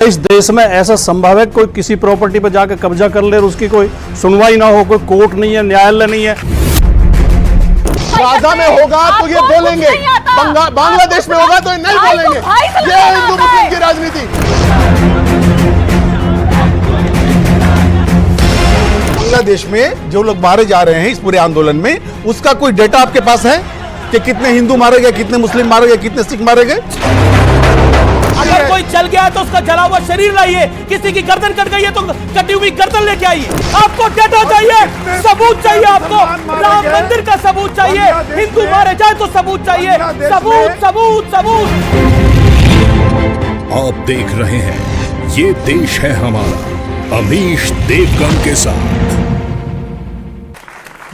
इस देश में ऐसा संभव है कोई किसी प्रॉपर्टी पर जाकर कब्जा कर ले और उसकी कोई सुनवाई ना हो, कोई कोर्ट नहीं है, न्यायालय नहीं है। गाजा में होगा तो ये बोलेंगे, बांग्लादेश में होगा तो ये नहीं बोलेंगे। ये हिंदू मुस्लिम की राजनीति। बांग्लादेश में जो लोग मारे जा रहे हैं इस पूरे आंदोलन में, उसका कोई डेटा आपके पास है कि कितने हिंदू मारे गए, कितने मुस्लिम मारे गए, कितने सिख मारे गए? अगर कोई चल गया है तो उसका जला हुआ शरीर लाइए, किसी की गर्दन कट गई है तो कटी हुई गर्दन लेके आइए। आपको डेटा चाहिए, सबूत चाहिए, आपको राम मंदिर का सबूत चाहिए, हिंदू मारे जाए तो सबूत चाहिए, सबूत सबूत सबूत। आप देख रहे हैं ये देश है हमारा, अमीश देवगन के साथ।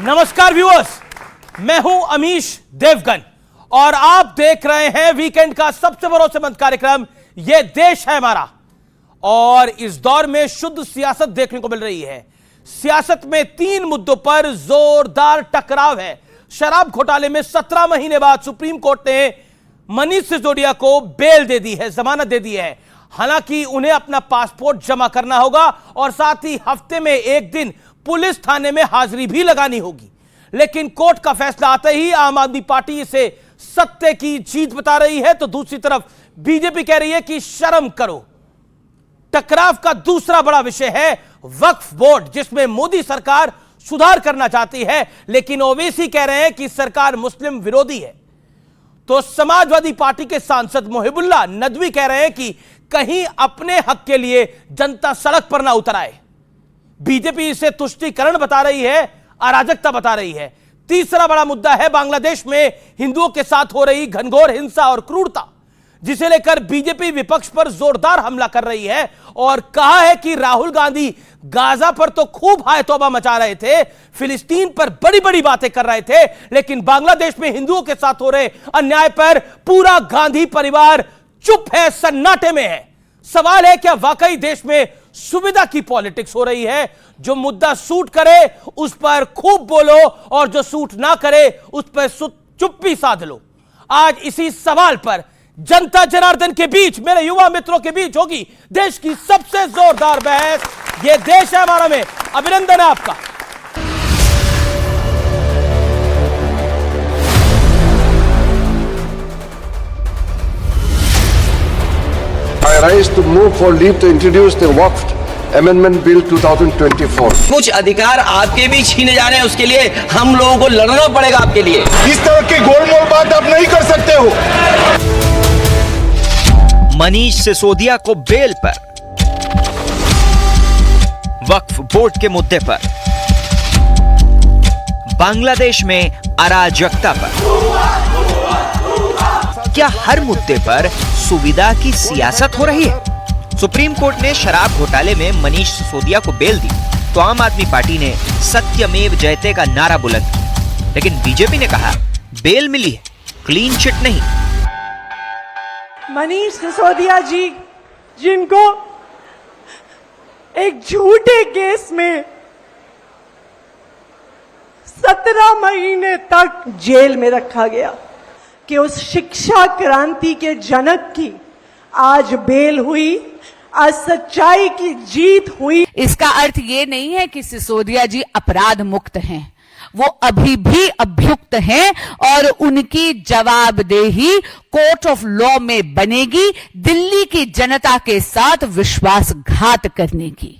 नमस्कार व्यूअर्स, मैं हूं अमीश देवगन और आप देख रहे हैं वीकेंड का सबसे भरोसेमंद कार्यक्रम ये देश है हमारा। और इस दौर में शुद्ध सियासत देखने को मिल रही है। सियासत में 3 मुद्दों पर जोरदार टकराव है। शराब घोटाले में 17 महीने बाद सुप्रीम कोर्ट ने मनीष सिसोदिया को बेल दे दी है, जमानत दे दी है। हालांकि उन्हें अपना पासपोर्ट जमा करना होगा और साथ ही हफ्ते में 1 दिन पुलिस थाने में हाजिरी भी लगानी होगी। लेकिन कोर्ट का फैसला आते ही आम आदमी पार्टी इसे सत्य की जीत बता रही है, तो दूसरी तरफ बीजेपी कह रही है कि शर्म करो। टकराव का दूसरा बड़ा विषय है वक्फ बोर्ड, जिसमें मोदी सरकार सुधार करना चाहती है, लेकिन ओवैसी कह रहे हैं कि सरकार मुस्लिम विरोधी है। तो समाजवादी पार्टी के सांसद मोहिबुल्लाह नदवी कह रहे हैं कि कहीं अपने हक के लिए जनता सड़क पर ना उतर आए। बीजेपी इसे तुष्टीकरण बता रही है, अराजकता बता रही है। तीसरा बड़ा मुद्दा है बांग्लादेश में हिंदुओं के साथ हो रही घनघोर हिंसा और क्रूरता, जिसे लेकर बीजेपी विपक्ष पर जोरदार हमला कर रही है और कहा है कि राहुल गांधी गाजा पर तो खूब हाय तौबा मचा रहे थे, फिलिस्तीन पर बड़ी बड़ी बातें कर रहे थे, लेकिन बांग्लादेश में हिंदुओं के साथ हो रहे अन्याय पर पूरा गांधी परिवार चुप है, सन्नाटे में है। सवाल है क्या वाकई देश में सुविधा की पॉलिटिक्स हो रही है? जो मुद्दा सूट करे उस पर खूब बोलो और जो सूट ना करे उस पर चुप्पी साध लो। आज इसी सवाल पर जनता जनार्दन के बीच, मेरे युवा मित्रों के बीच होगी देश की सबसे जोरदार बहस। ये देश है हमारा में अभिनंदन है आपका। I rise to move for leave to introduce the Waqf Amendment Bill 2024. कुछ अधिकार आपके भी छीने जा रहे हैं, उसके लिए हम लोगों को लड़ना पड़ेगा आपके लिए। इस तरह की गोलमोल बात आप नहीं कर सकते हो। मनीष सिसोदिया को बेल पर, वक्फ बोर्ड के मुद्दे पर, बांग्लादेश में अराजकता पर, क्या हर मुद्दे पर सुविधा की सियासत हो रही है? सुप्रीम कोर्ट ने शराब घोटाले में मनीष सिसोदिया को बेल दी तो आम आदमी पार्टी ने सत्यमेव जयते का नारा बुलंद किया, लेकिन बीजेपी ने कहा बेल मिली है, क्लीन चिट नहीं। मनीष सिसोदिया जी, जिनको एक झूठे केस में 17 महीने तक जेल में रखा गया, कि उस शिक्षा क्रांति के जनक की आज बेल हुई, आज सच्चाई की जीत हुई। इसका अर्थ ये नहीं है कि सिसोदिया जी अपराध मुक्त हैं, वो अभी भी अभियुक्त हैं और उनकी जवाबदेही कोर्ट ऑफ लॉ में बनेगी दिल्ली की जनता के साथ विश्वासघात करने की।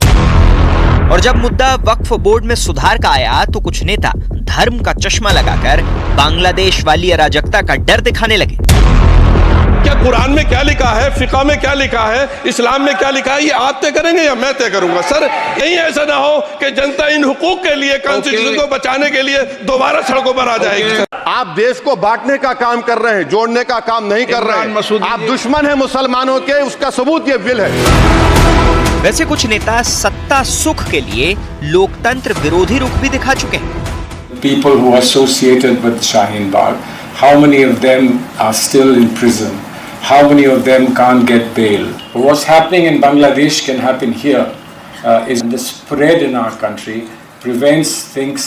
और जब मुद्दा वक्फ बोर्ड में सुधार का आया तो कुछ नेता धर्म का चश्मा लगाकर बांग्लादेश वाली अराजकता का डर दिखाने लगे। क्या कुरान में क्या लिखा है, फिक़ा में क्या लिखा है, इस्लाम में क्या लिखा है, ये आप तय करेंगे या मैं तय करूंगा? सर, कहीं ऐसा ना हो कि जनता इन हुकूक के लिए, कॉन्स्टिट्यूशन को बचाने के लिए दोबारा सड़कों पर आ जाएगी। आप देश को बांटने का काम कर रहे हैं, जोड़ने का काम नहीं कर रहे हैं। आप दुश्मन हैं मुसलमानों के, उसका सबूत ये बिल है। वैसे कुछ नेता सत्ता सुख के लिए लोकतंत्र विरोधी रुख भी दिखा चुके हैं। People who are associated with Shaheen Bagh, how many of them are still in prison? How many of them can't get bail? What's happening in Bangladesh can happen here. Is the spread in our country prevents things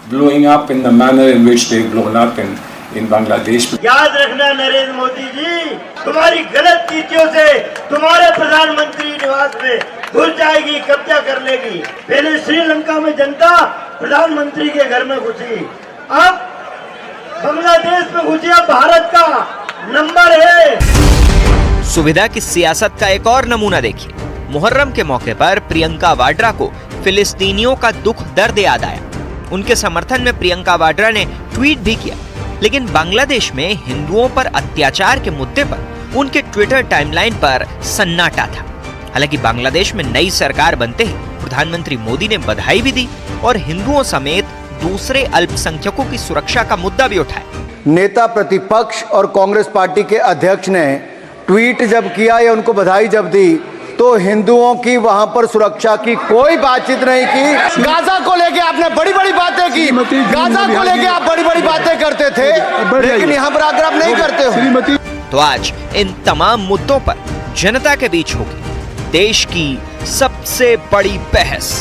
blowing up in the manner in which they've blown up in Bangladesh. याद रखना नरेंद्र मोदी जी, तुम्हारी गलत नीतियों से तुम्हारे प्रधानमंत्री निवास में घुस जाएगी, कब्जा कर लेगी। पहले श्रीलंका में जनता प्रधानमंत्री के घर में घुसी, अब बांग्लादेश में घुसी, अब भारत का नंबर है। सुविधा की सियासत का एक और नमूना देखिए। मुहर्रम के मौके पर प्रियंका वाड्रा को फिलिस्तीनियों का दुख दर्द याद आया। उनके समर्थन में प्रियंका वाड्रा ने ट्वीट भी किया, लेकिन बांग्लादेश में हिंदुओं पर अत्याचार के मुद्दे पर उनके ट्विटर टाइमलाइन पर सन्नाटा था। हालांकि बांग्लादेश में नई सरकार बनते ही प्रधानमंत्री मोदी ने बधाई भी दी और हिंदुओं समेत दूसरे अल्पसंख्यकों की सुरक्षा का मुद्दा भी उठाया। नेता प्रतिपक्ष और कांग्रेस पार्टी के अध्यक्ष ने ट्वीट जब किया या उनको बधाई जब दी तो हिंदुओं की वहां पर सुरक्षा की कोई बातचीत नहीं की। गाजा को लेके आपने बड़ी बड़ी बातें की, गाजा को लेके आप बड़ी बड़ी बातें करते थे, लेकिन यहां पर आकर आप नहीं करते हो। तो आज इन तमाम मुद्दों पर जनता के बीच होगी देश की सबसे बड़ी बहस।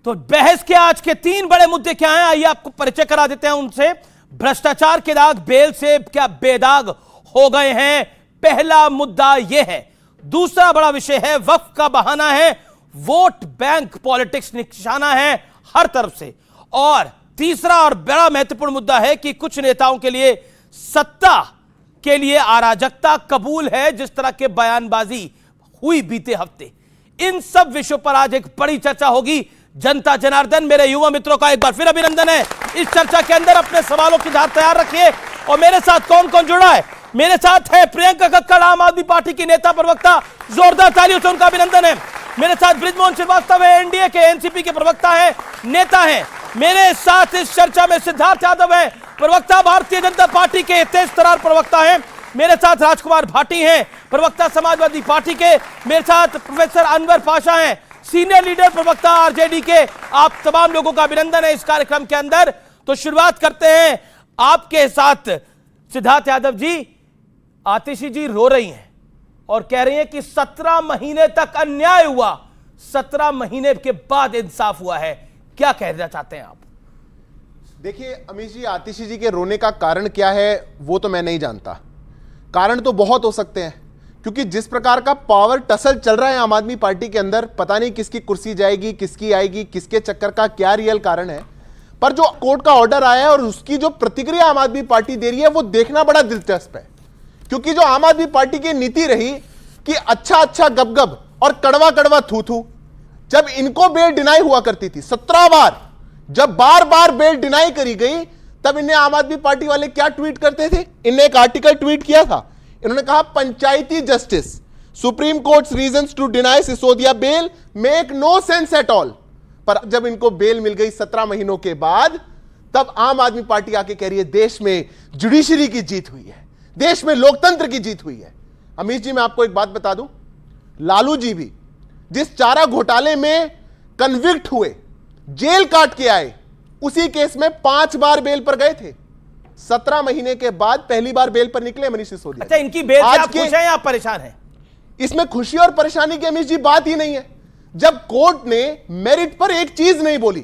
तो बहस के आज के 3 बड़े मुद्दे क्या हैं, आइए आपको परिचय करा देते हैं उनसे। भ्रष्टाचार के दाग बेल से क्या बेदाग हो गए हैं, पहला मुद्दा यह है। दूसरा बड़ा विषय है वक्फ का बहाना है, वोट बैंक पॉलिटिक्स निशाना है हर तरफ से। और तीसरा और बड़ा महत्वपूर्ण मुद्दा है कि कुछ नेताओं के लिए सत्ता के लिए अराजकता कबूल है, जिस तरह के बयानबाजी हुई बीते हफ्ते। इन सब विषयों पर आज एक बड़ी चर्चा होगी। जनता जनार्दन, मेरे युवा मित्रों का एक बार फिर अभिनंदन है। इस चर्चा के अंदर अपने सवालों की धार तैयार रखिए। और मेरे साथ कौन कौन जुड़ा है? मेरे साथ है प्रियंका कक्कड़, आम आदमी पार्टी की नेता प्रवक्ता, जोरदार तालियों से उनका अभिनंदन है। मेरे साथ बृजमोहन श्रीवास्तव है, एनडीए के एनसीपी के प्रवक्ता है, नेता है। मेरे साथ इस चर्चा में सिद्धार्थ यादव है, प्रवक्ता भारतीय जनता पार्टी के तेज तरार प्रवक्ता है। मेरे साथ राजकुमार भाटी हैं, प्रवक्ता समाजवादी पार्टी के। मेरे साथ प्रोफेसर अनवर पाशा हैं, सीनियर लीडर प्रवक्ता आरजेडी के। आप तमाम लोगों का अभिनंदन है इस कार्यक्रम के अंदर। तो शुरुआत करते हैं आपके साथ। सिद्धार्थ यादव जी, आतिशी जी रो रही हैं और कह रही हैं कि 17 महीने तक अन्याय हुआ, 17 महीने के बाद इंसाफ हुआ है। क्या कहना चाहते हैं आप? देखिए अमीश जी, आतिशी जी के रोने का कारण क्या है वो तो मैं नहीं जानता। कारण तो बहुत हो सकते हैं, क्योंकि जिस प्रकार का पावर टसल चल रहा है आम आदमी पार्टी के अंदर, पता नहीं किसकी कुर्सी जाएगी, किसकी आएगी, किसके चक्कर का क्या रियल कारण है। पर जो कोर्ट का ऑर्डर आया है और उसकी जो प्रतिक्रिया आम आदमी पार्टी दे रही है वो देखना बड़ा दिलचस्प है। क्योंकि जो आम आदमी पार्टी की नीति रही कि अच्छा अच्छा गबगब और कड़वा कड़वा थू थू, जब इनको बेल डिनाई हुआ करती थी 17 बार, जब बार बार बेल डिनाई करी गई, तब इन्हें आम आदमी पार्टी वाले क्या ट्वीट करते थे? इन्हें एक आर्टिकल ट्वीट किया था। इन्होंने कहा पंचायती justice, Supreme court's reasons to deny Sisodia bail make no sense at all. पर जब इनको बेल मिल गई 17 महीनों के बाद, तब आम आदमी पार्टी आके कह रही है देश में जुडिशरी की जीत हुई है, देश में लोकतंत्र की जीत हुई है। अमीश जी, मैं आपको एक बात बता दूं, लालू जी भी जिस चारा घोटाले में कन्विक्ट हुए, जेल काट के आए, उसी केस में 5 बार बेल पर गए थे। 17 महीने के बाद पहली बार बेल पर निकले मनीष सिसोदिया। अच्छा, इनकी बेल से आप खुश हैं या परेशान हैं? इसमें खुशी और परेशानी की अमीश जी बात ही नहीं है। जब कोर्ट ने मेरिट पर एक चीज नहीं बोली,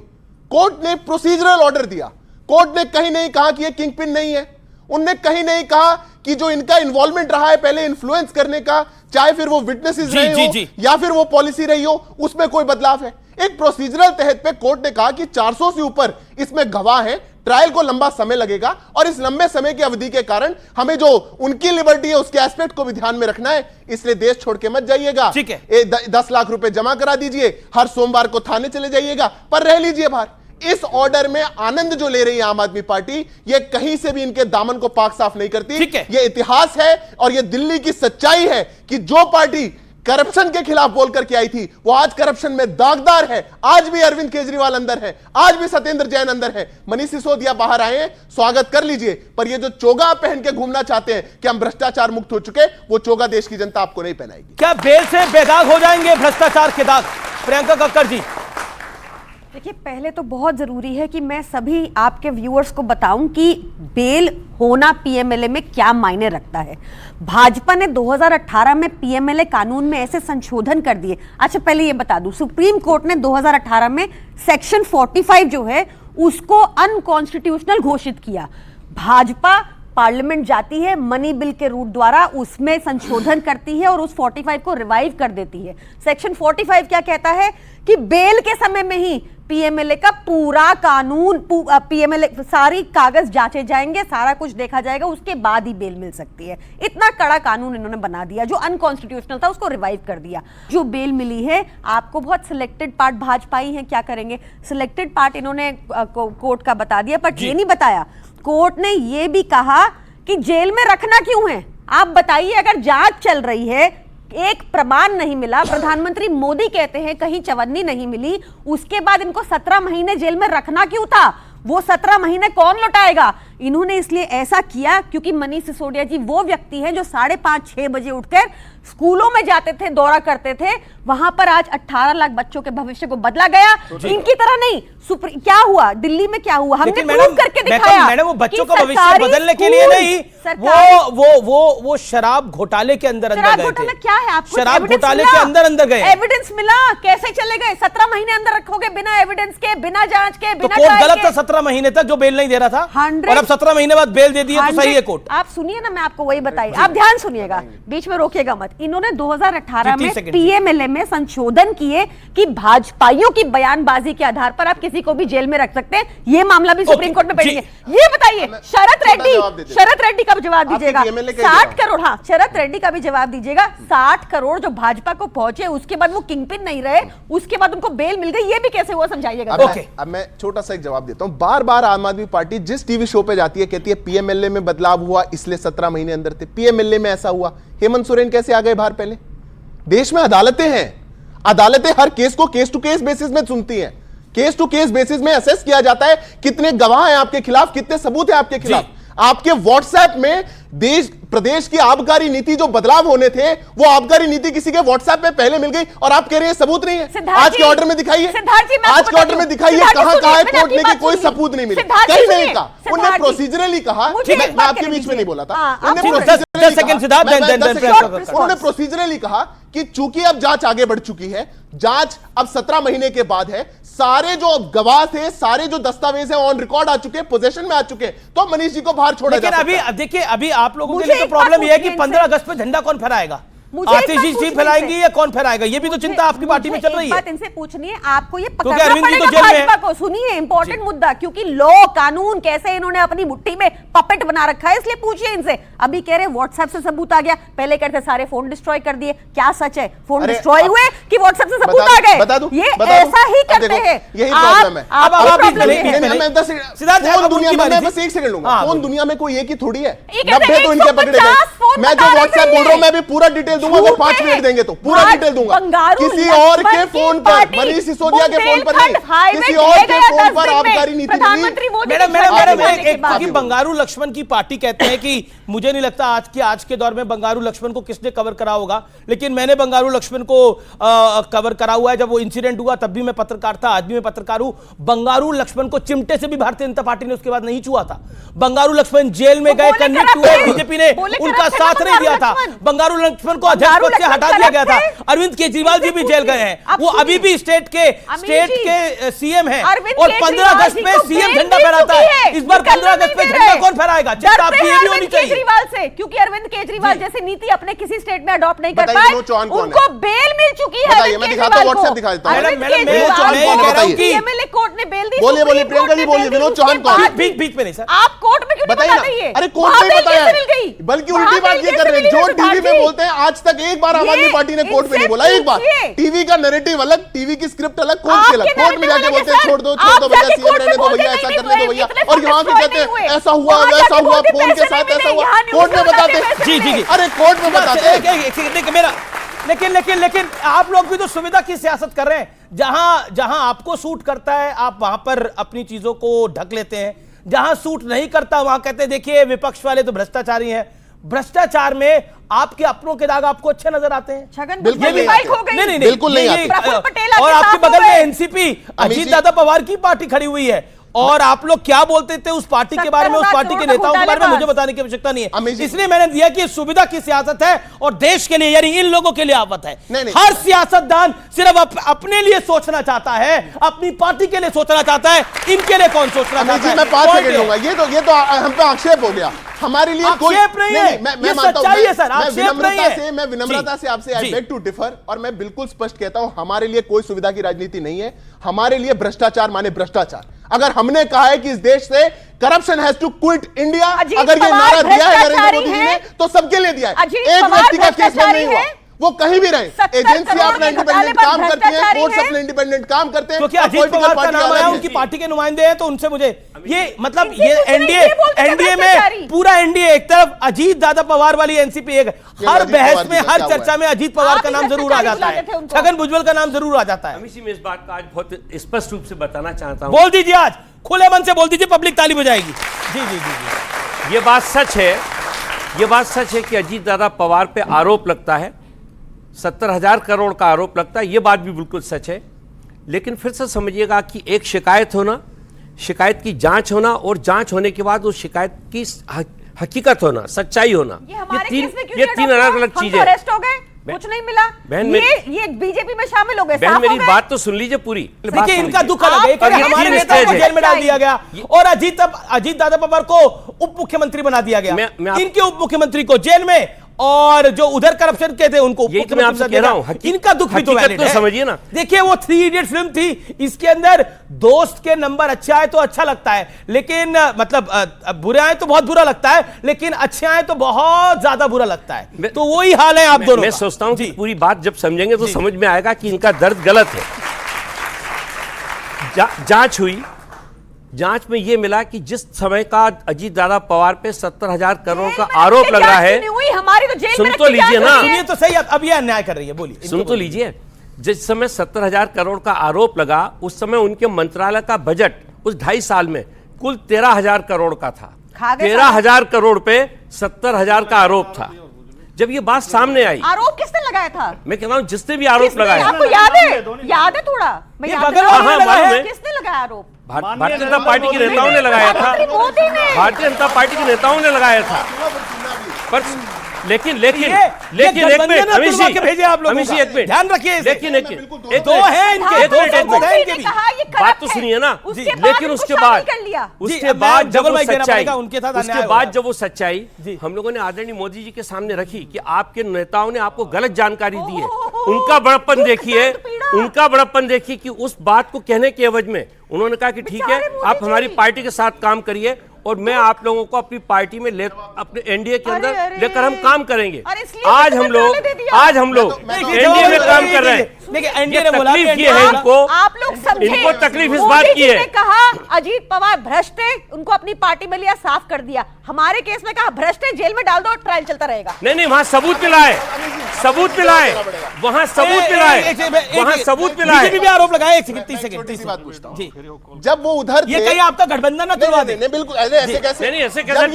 कोर्ट ने प्रोसीजरल ऑर्डर दिया, कोर्ट ने कहीं नहीं कहा कि ये किंगपिन नहीं है, उनने कहीं नहीं कहा कि जो इनका इन्वॉल्वमेंट रहा है पहले इन्फ्लुएंस करने का, चाहे फिर वो विटनेसेस रहे हो या फिर वो पॉलिसी रही हो, उसमें कोई बदलाव है। एक प्रोसीजरल तहत पे कोर्ट ने कहा कि 400 से ऊपर इसमें गवाह हैं, ट्रायल को लंबा समय लगेगा और इस लंबे समय की अवधि के कारण हमें जो उनकी लिबर्टी है उसके एस्पेक्ट को भी ध्यान में रखना है, इसलिए देश छोड़ के मत जाइएगा। ठीक है, 10 लाख रुपए जमा करा दीजिए, हर सोमवार को थाने चले जाइएगा, पर रह लीजिए बाहर। इस ऑर्डर में आनंद जो ले रही है आम आदमी पार्टी, ये कहीं से भी इनके दामन को पाक साफ नहीं करती। ये इतिहास है और ये दिल्ली की सच्चाई है कि जो पार्टी करप्शन के खिलाफ बोलकर के आई थी वो आज करप्शन में दागदार है। आज भी अरविंद केजरीवाल अंदर है, आज भी सत्येंद्र जैन अंदर है, मनीष सिसोदिया बाहर आए हैं, स्वागत कर लीजिए। पर ये जो चोगा पहन के घूमना चाहते हैं कि हम भ्रष्टाचार मुक्त हो चुके, वो चोगा देश की जनता आपको नहीं पहनाएगी। क्या बेल से बेदाग हो जाएंगे भ्रष्टाचार के दाग? प्रियंका कक्कड़ जी। देखिए, पहले तो बहुत ज़रूरी है कि मैं सभी आपके व्यूअर्स को बताऊं कि बेल होना पीएमएलए में क्या मायने रखता है। भाजपा ने 2018 में पीएमएलए कानून में ऐसे संशोधन कर दिए। अच्छा, पहले ये बता दूं, सुप्रीम कोर्ट ने 2018 में सेक्शन 45 जो है उसको अनकॉन्स्टिट्यूशनल घोषित किया। भाजपा पार्लियामेंट जाती है मनी बिल के रूट द्वारा, उसमें संशोधन करती है और उस 45 को रिवाइव कर देती है। सेक्शन 45 क्या कहता है कि बेल के समय में ही पीएमएलए का पूरा कानून, पीएमएलए सारी कागज जांचे जाएंगे, सारा कुछ देखा जाएगा, उसके बाद ही बेल मिल सकती है। इतना कड़ा कानून इन्होंने बना दिया, जो अनकॉन्स्टिट्यूशनल था उसको रिवाइव कर दिया। जो बेल मिली है आपको, बहुत सिलेक्टेड पार्ट भाजपाई हैं, क्या करेंगे, सिलेक्टेड पार्ट इन्होंने कोर्ट का बता दिया, बट ये नहीं बताया कोर्ट ने ये भी कहा कि जेल में रखना क्यों है। आप बताइए, अगर जांच चल रही है, एक प्रमाण नहीं मिला, प्रधानमंत्री मोदी कहते हैं कहीं चवन्नी नहीं मिली, उसके बाद इनको 17 महीने जेल में रखना क्यों था? वो 17 महीने कौन लौटाएगा? इन्होंने इसलिए ऐसा किया क्योंकि मनीष सिसोदिया जी वो व्यक्ति हैं जो 5:30-6 बजे उठकर स्कूलों में जाते थे, दौरा करते थे। वहां पर आज 18 लाख बच्चों के भविष्य को बदला गया। इनकी तरह नहीं। क्या हुआ दिल्ली में, क्या हुआ हमने प्रूव करके दिखाया। मैडम वो बच्चों का भविष्य बदलने के लिए नहीं, वो शराब घोटाले के अंदर गए थे। क्या है आपको? शराब घोटाले के अंदर गए। एविडेंस मिला, कैसे चले गए? 17 महीने अंदर रखोगे बिना एविडेंस के, बिना जांच के, बिना कोर्ट गलत था 17 महीने तक जो बेल नहीं दे रहा था, और अब 17 महीने बाद बेल दे दी है तो सही है कोर्ट। आप सुनिए ना, मैं आपको वही बताइए, आप ध्यान सुनिएगा, बीच में रोकिएगा मत। इन्होंने 2018 में पीएमएलए में संशोधन किए कि भाजपाइयों की बयानबाजी के आधार पर आप किसी को भी जेल में रख सकते हैं। ये मामला भी सुप्रीम कोर्ट में पेंडिंग है। ये बताइए, शरद रेड्डी का भी जवाब दीजिएगा। 60 करोड़, हाँ शरद रेड्डी का भी जवाब दीजिएगा। 60 करोड़ जो भाजपा को पहुंचे, उसके बाद वो किंगपिन नहीं रहे, उसके बाद उनको बेल मिल गई, ये भी कैसे हुआ समझाइएगा। अब मैं छोटा सा एक जवाब देता हूं। बार बार आम आदमी पार्टी जिस टीवी शो पे जाती है कहती है पीएमएलए में बदलाव हुआ इसलिए 17 महीने अंदर थे। पीएमएलए में ऐसा हुआ, हेमंत सोरेन कैसे आ गए बाहर? पहले देश में अदालतें हैं, अदालतें हर केस को केस टू केस बेसिस में सुनती हैं। केस टू केस बेसिस में असेस किया जाता है कितने गवाह हैं आपके खिलाफ, कितने सबूत हैं आपके खिलाफ। आपके व्हाट्सएप में देश प्रदेश की आबकारी नीति जो बदलाव होने थे, वो आबकारी नीति किसी के व्हाट्सएप में पहले मिल गई और आप कह रहे हैं सबूत नहीं है। आज के ऑर्डर में दिखाइए, आज के ऑर्डर में दिखाइए कहां है कोर्ट ने कि कोई सबूत नहीं मिले। कहीं नहीं कहा, उन्होंने प्रोसीजरली कहा, मैं आपके बीच में नहीं बोला था, उन्होंने प्रोसीजरली कहा कि चूंकि अब जांच आगे बढ़ चुकी है, जांच अब 17 महीने के बाद है, सारे जो गवाह थे, सारे जो दस्तावेज हैं ऑन रिकॉर्ड आ चुके, पोजीशन में आ चुके, तो मनीष जी को बाहर छोड़ा जा सकता है। लेकिन अभी देखिए, अभी आप लोगों के लिए तो प्रॉब्लम यह है कि 15 अगस्त पे झंडा कौन फहराएगा? आतिशी जी फैलाएंगी या कौन फहराएगा? ये भी तो चिंता आपकी पार्टी में चल रही है। बात इनसे पूछनी है, आपको ये पकड़ना पड़ेगा भाजपा को। सुनिए, इंपॉर्टेंट मुद्दा, क्योंकि लॉ कानून कैसे इन्होंने अपनी मुट्ठी में पपेट बना रखा है, इसलिए पूछिए इनसे। अभी कह रहे व्हाट्सएप से सबूत आ गया, पहले कहते सारे फोन डिस्ट्रॉय कर दिए। क्या सच है? फोन डिस्ट्रॉय हुए कि व्हाट्सएप से सबूत आ गए? ये ऐसा ही करते हैं। यही प्रॉब्लम है। बस एक सेकंड लूंगा। फोन दुनिया में कोई एक ही थोड़ी है, 90 तो इनके पकड़े गए। मैं जो व्हाट्सएप बोल रहा हूं, मैं भी पूरा डिटेल दूंगा, अगर 5 मिनट देंगे तो पूरा डिटेल दूंगा। किसी और के फोन पर, मनीष सिसोदिया के फोन पर नहीं, किसी और के फोन पर आबकारी नीति मैडम, बंगारू लक्ष्मण की पार्टी कहते हैं कि मुझे नहीं लगता आज के दौर में बंगारू लक्ष्मण को किसने कवर करा होगा, लेकिन मैंने बंगारू लक्ष्मण को कवर करा हुआ है। जब वो इंसिडेंट हुआ तब भी मैं पत्रकार था, आज भी मैं पत्रकार हूं। बंगारू लक्ष्मण को चिमटे से भी भारतीय जनता पार्टी ने उसके बाद नहीं छुआ था। बंगारू लक्ष्मण जेल में गए, कन्विक्ट हुए, बीजेपी ने उनका साथ नहीं दिया था। बंगारू लक्ष्मण को अध्यक्ष पद से हटा दिया गया था। अरविंद केजरीवाल जी भी जेल गए हैं, वो अभी भी स्टेट के सीएम हैं, और 15 अगस्त में सीएम झंडा फहराता है। इस बार 15 अगस्त में झंडा कौन फहराएगा? चिंता आपकी ये भी होनी चाहिए केजरीवाल से, क्योंकि अरविंद केजरीवाल जैसी नीति अपने किसी स्टेट में अडॉप्ट नहीं कर पाए। उनको बेल मिल चुकी है। मैं दिखाता हूं, व्हाट्सएप दिखा देता हूं। पीएमएलए कोर्ट ने बेल दी। बोलिए बोलिए प्रियंका जी, बोलिए। विनोद चौहान कौन? बीच में नहीं सर, आप कोर्ट में क्यों नहीं बताइए? अरे कोर्ट में बताया, बल्कि उल्टी बात ये कर रहे हैं। जो टीवी में बोलते हैं, आज तक एक बार आम आदमी पार्टी ने कोर्ट में नहीं बोला। एक बार टीवी का नैरेटिव अलग, टीवी की स्क्रिप्ट अलग, कोर्ट के अलग। कोर्ट में जाके बोलते हैं छोड़ दो भैया, सीएम रहने दो भैया, ऐसा करने दो भैया, और यहाँ पे कहते हैं ऐसा हुआ वैसा हुआ, फोन के साथ ऐसा हुआ। कोर्ट में बताते, जी, अरे कोर्ट में बताते मेरा। लेकिन आप लोग भी तो सुविधा की सियासत कर रहे हैं। जहां आपको सूट करता है आप वहां पर अपनी चीजों को ढक लेते हैं, जहां सूट नहीं करता वहां कहते हैं देखिए विपक्ष वाले तो भ्रष्टाचारी हैं। भ्रष्टाचार में आपके अपनों के दाग आपको अच्छे नजर आते हैं? छगन बिल्कुल नहीं, बिल्कुल नहीं आते। और आपके बगल में एनसीपी, अजीत दादा पवार की पार्टी खड़ी हुई है, और आप लोग क्या बोलते थे उस पार्टी के बारे में, उस पार्टी के नेताओं के बारे में मुझे बताने की आवश्यकता नहीं है। इसलिए मैंने दिया कि सुविधा की सियासत है और देश के लिए यानी इन लोगों के लिए आफत है। हर सियासतदान सिर्फ अपने लिए सोचना चाहता है, अपनी पार्टी के लिए सोचना चाहता है, इनके लिए कौन सोचना चाहता है? मैं 5 सेकंड लूंगा। ये तो हम पे आक्षेप हो गया। हमारे लिए कोई नहीं है, मैं मानता हूं, मैं विनम्रता से आपसे आई बेग टू डिफर, और मैं बिल्कुल स्पष्ट कहता हूं हमारे लिए कोई सुविधा की राजनीति नहीं है। हमारे लिए भ्रष्टाचार माने भ्रष्टाचार। अगर हमने कहा है कि इस देश से corruption has to quit India, अगर ये नारा दिया है नरेंद्र मोदी जी ने तो सबके लिए दिया है। एक व्यक्ति का केस बंद नहीं हुआ, वो कहीं भी रहे, एजेंसी अपना इंडिपेंडेंट काम करती है, कोर्ट्स अपने इंडिपेंडेंट काम करते हैं। तो क्या अजीत पवार का नाम आया, उनकी पार्टी के नुमाइंदे हैं, तो उनसे मुझे ये मतलब ये एनडीए में पूरा एनडीए एक तरफ, अजीत दादा पवार वाली एनसीपी एक, हर बहस में हर चर्चा में अजीत पवार का नाम जरूर आ जाता है, छगन भुजबल का नाम जरूर आ जाता है। मैं इस बात का आज बहुत स्पष्ट रूप से बताना चाहता हूं। बोल दीजिए, आज खुले मन से बोल दीजिए, पब्लिक ताली बजाएगी। जी जी जी, ये बात सच है, ये बात सच है कि अजीत दादा पवार पे आरोप लगता है, 70,000 करोड़ का आरोप लगता है, ये बात भी बिल्कुल सच है। लेकिन फिर से समझिएगा कि एक शिकायत होना, शिकायत की जांच होना, और जांच होने के बाद उस शिकायत की हकीकत होना, सच्चाई होना, ये तीन अलग अलग चीजें। अरेस्ट हो गए, कुछ नहीं मिला, बहन ये बीजेपी में शामिल हो गए। बहन मेरी बात तो सुन लीजिए पूरी। देखिए इनका दुख अलग है, हमारे नेता को जेल में डाल दिया गया और अजीत दादा पवार को उप मुख्यमंत्री बना दिया गया, इनके उप मुख्यमंत्री को जेल में, और जो उधर करप्शन के थे उनको यही तो मैं आपसे कह रहा हूं। इनका दुख भी तो वैलिड है, समझिए ना। देखिए वो 3 इडियट फिल्म थी, इसके अंदर दोस्त के नंबर अच्छा है तो अच्छा लगता है, लेकिन मतलब बुरे आए तो बहुत बुरा लगता है, लेकिन अच्छे आए तो बहुत ज्यादा बुरा लगता है। तो वही हाल है आप दोनों। मैं सोचता हूं कि पूरी बात जब समझेंगे तो समझ में आएगा कि इनका दर्द गलत है। जांच हुई, जांच में यह मिला कि जिस समय का अजीत दादा पवार पे 70,000 करोड़ का आरोप लग रहा है, हमारी तो जेल सुन तो लीजिए ना, सुनिए तो सही, अब ये अन्याय कर रही है, बोलिए। सुन तो लीजिए, जिस समय 70,000 करोड़ का आरोप लगा, उस समय उनके मंत्रालय का बजट उस 2.5 साल में कुल 13,000 करोड़ का था। 13,000 करोड़ पे 70,000 का आरोप था। जब ये बात सामने आई, आरोप किसने लगाया था? मैं कह रहा हूं जिसने भी आरोप लगाया, आपको याद है थोड़ा? किसने लगाया आरोप? भारतीय जनता पार्टी के नेताओं ने लगाया था, भारतीय जनता पार्टी के नेताओं ने लगाया था। पर लेकिन एक मिनट अमीशी, एक मिनट ध्यान रखिए, लेकिन दो हैं इनके, बात तो सुनिए ना। लेकिन उसके बाद जब वो सच्चाई हम लोगों ने आदरणीय मोदी जी के सामने रखी कि आपके नेताओं ने आपको गलत जानकारी दी है, उनका बड़प्पन देखिए, उनका बड़प्पन देखिए कि उस बात को कहने के एवज में उन्होंने कहा कि ठीक है आप हमारी पार्टी के साथ काम करिए और मैं आप लोगों को अपनी पार्टी में अपने एनडीए के अंदर लेकर हम काम करेंगे। आज हम लोग एनडीए में काम कर रहे हैं। देखिए एनडीए ने बोला तकलीफ ये है इनको, आप लोग समझे, इनको तकलीफ इस बात की है। कहा अजीत पवार भ्रष्ट है, उनको अपनी पार्टी में लिया, साफ कर दिया। हमारे केस में कहा भ्रष्ट है, जेल में डाल दो, ट्रायल चलता रहेगा। नहीं, वहां सबूत मिला है, सबूत मिला है, वहां सबूत मिला है, वहां सबूत मिला है। बीजेपी भी आरोप लगाया। 30 सेकंड बात पूछता हूं, जब वो उधर थे, ये कहीं आपका गठबंधन ना तुड़वा दे। बिल्कुल ऐसे कैसे, जब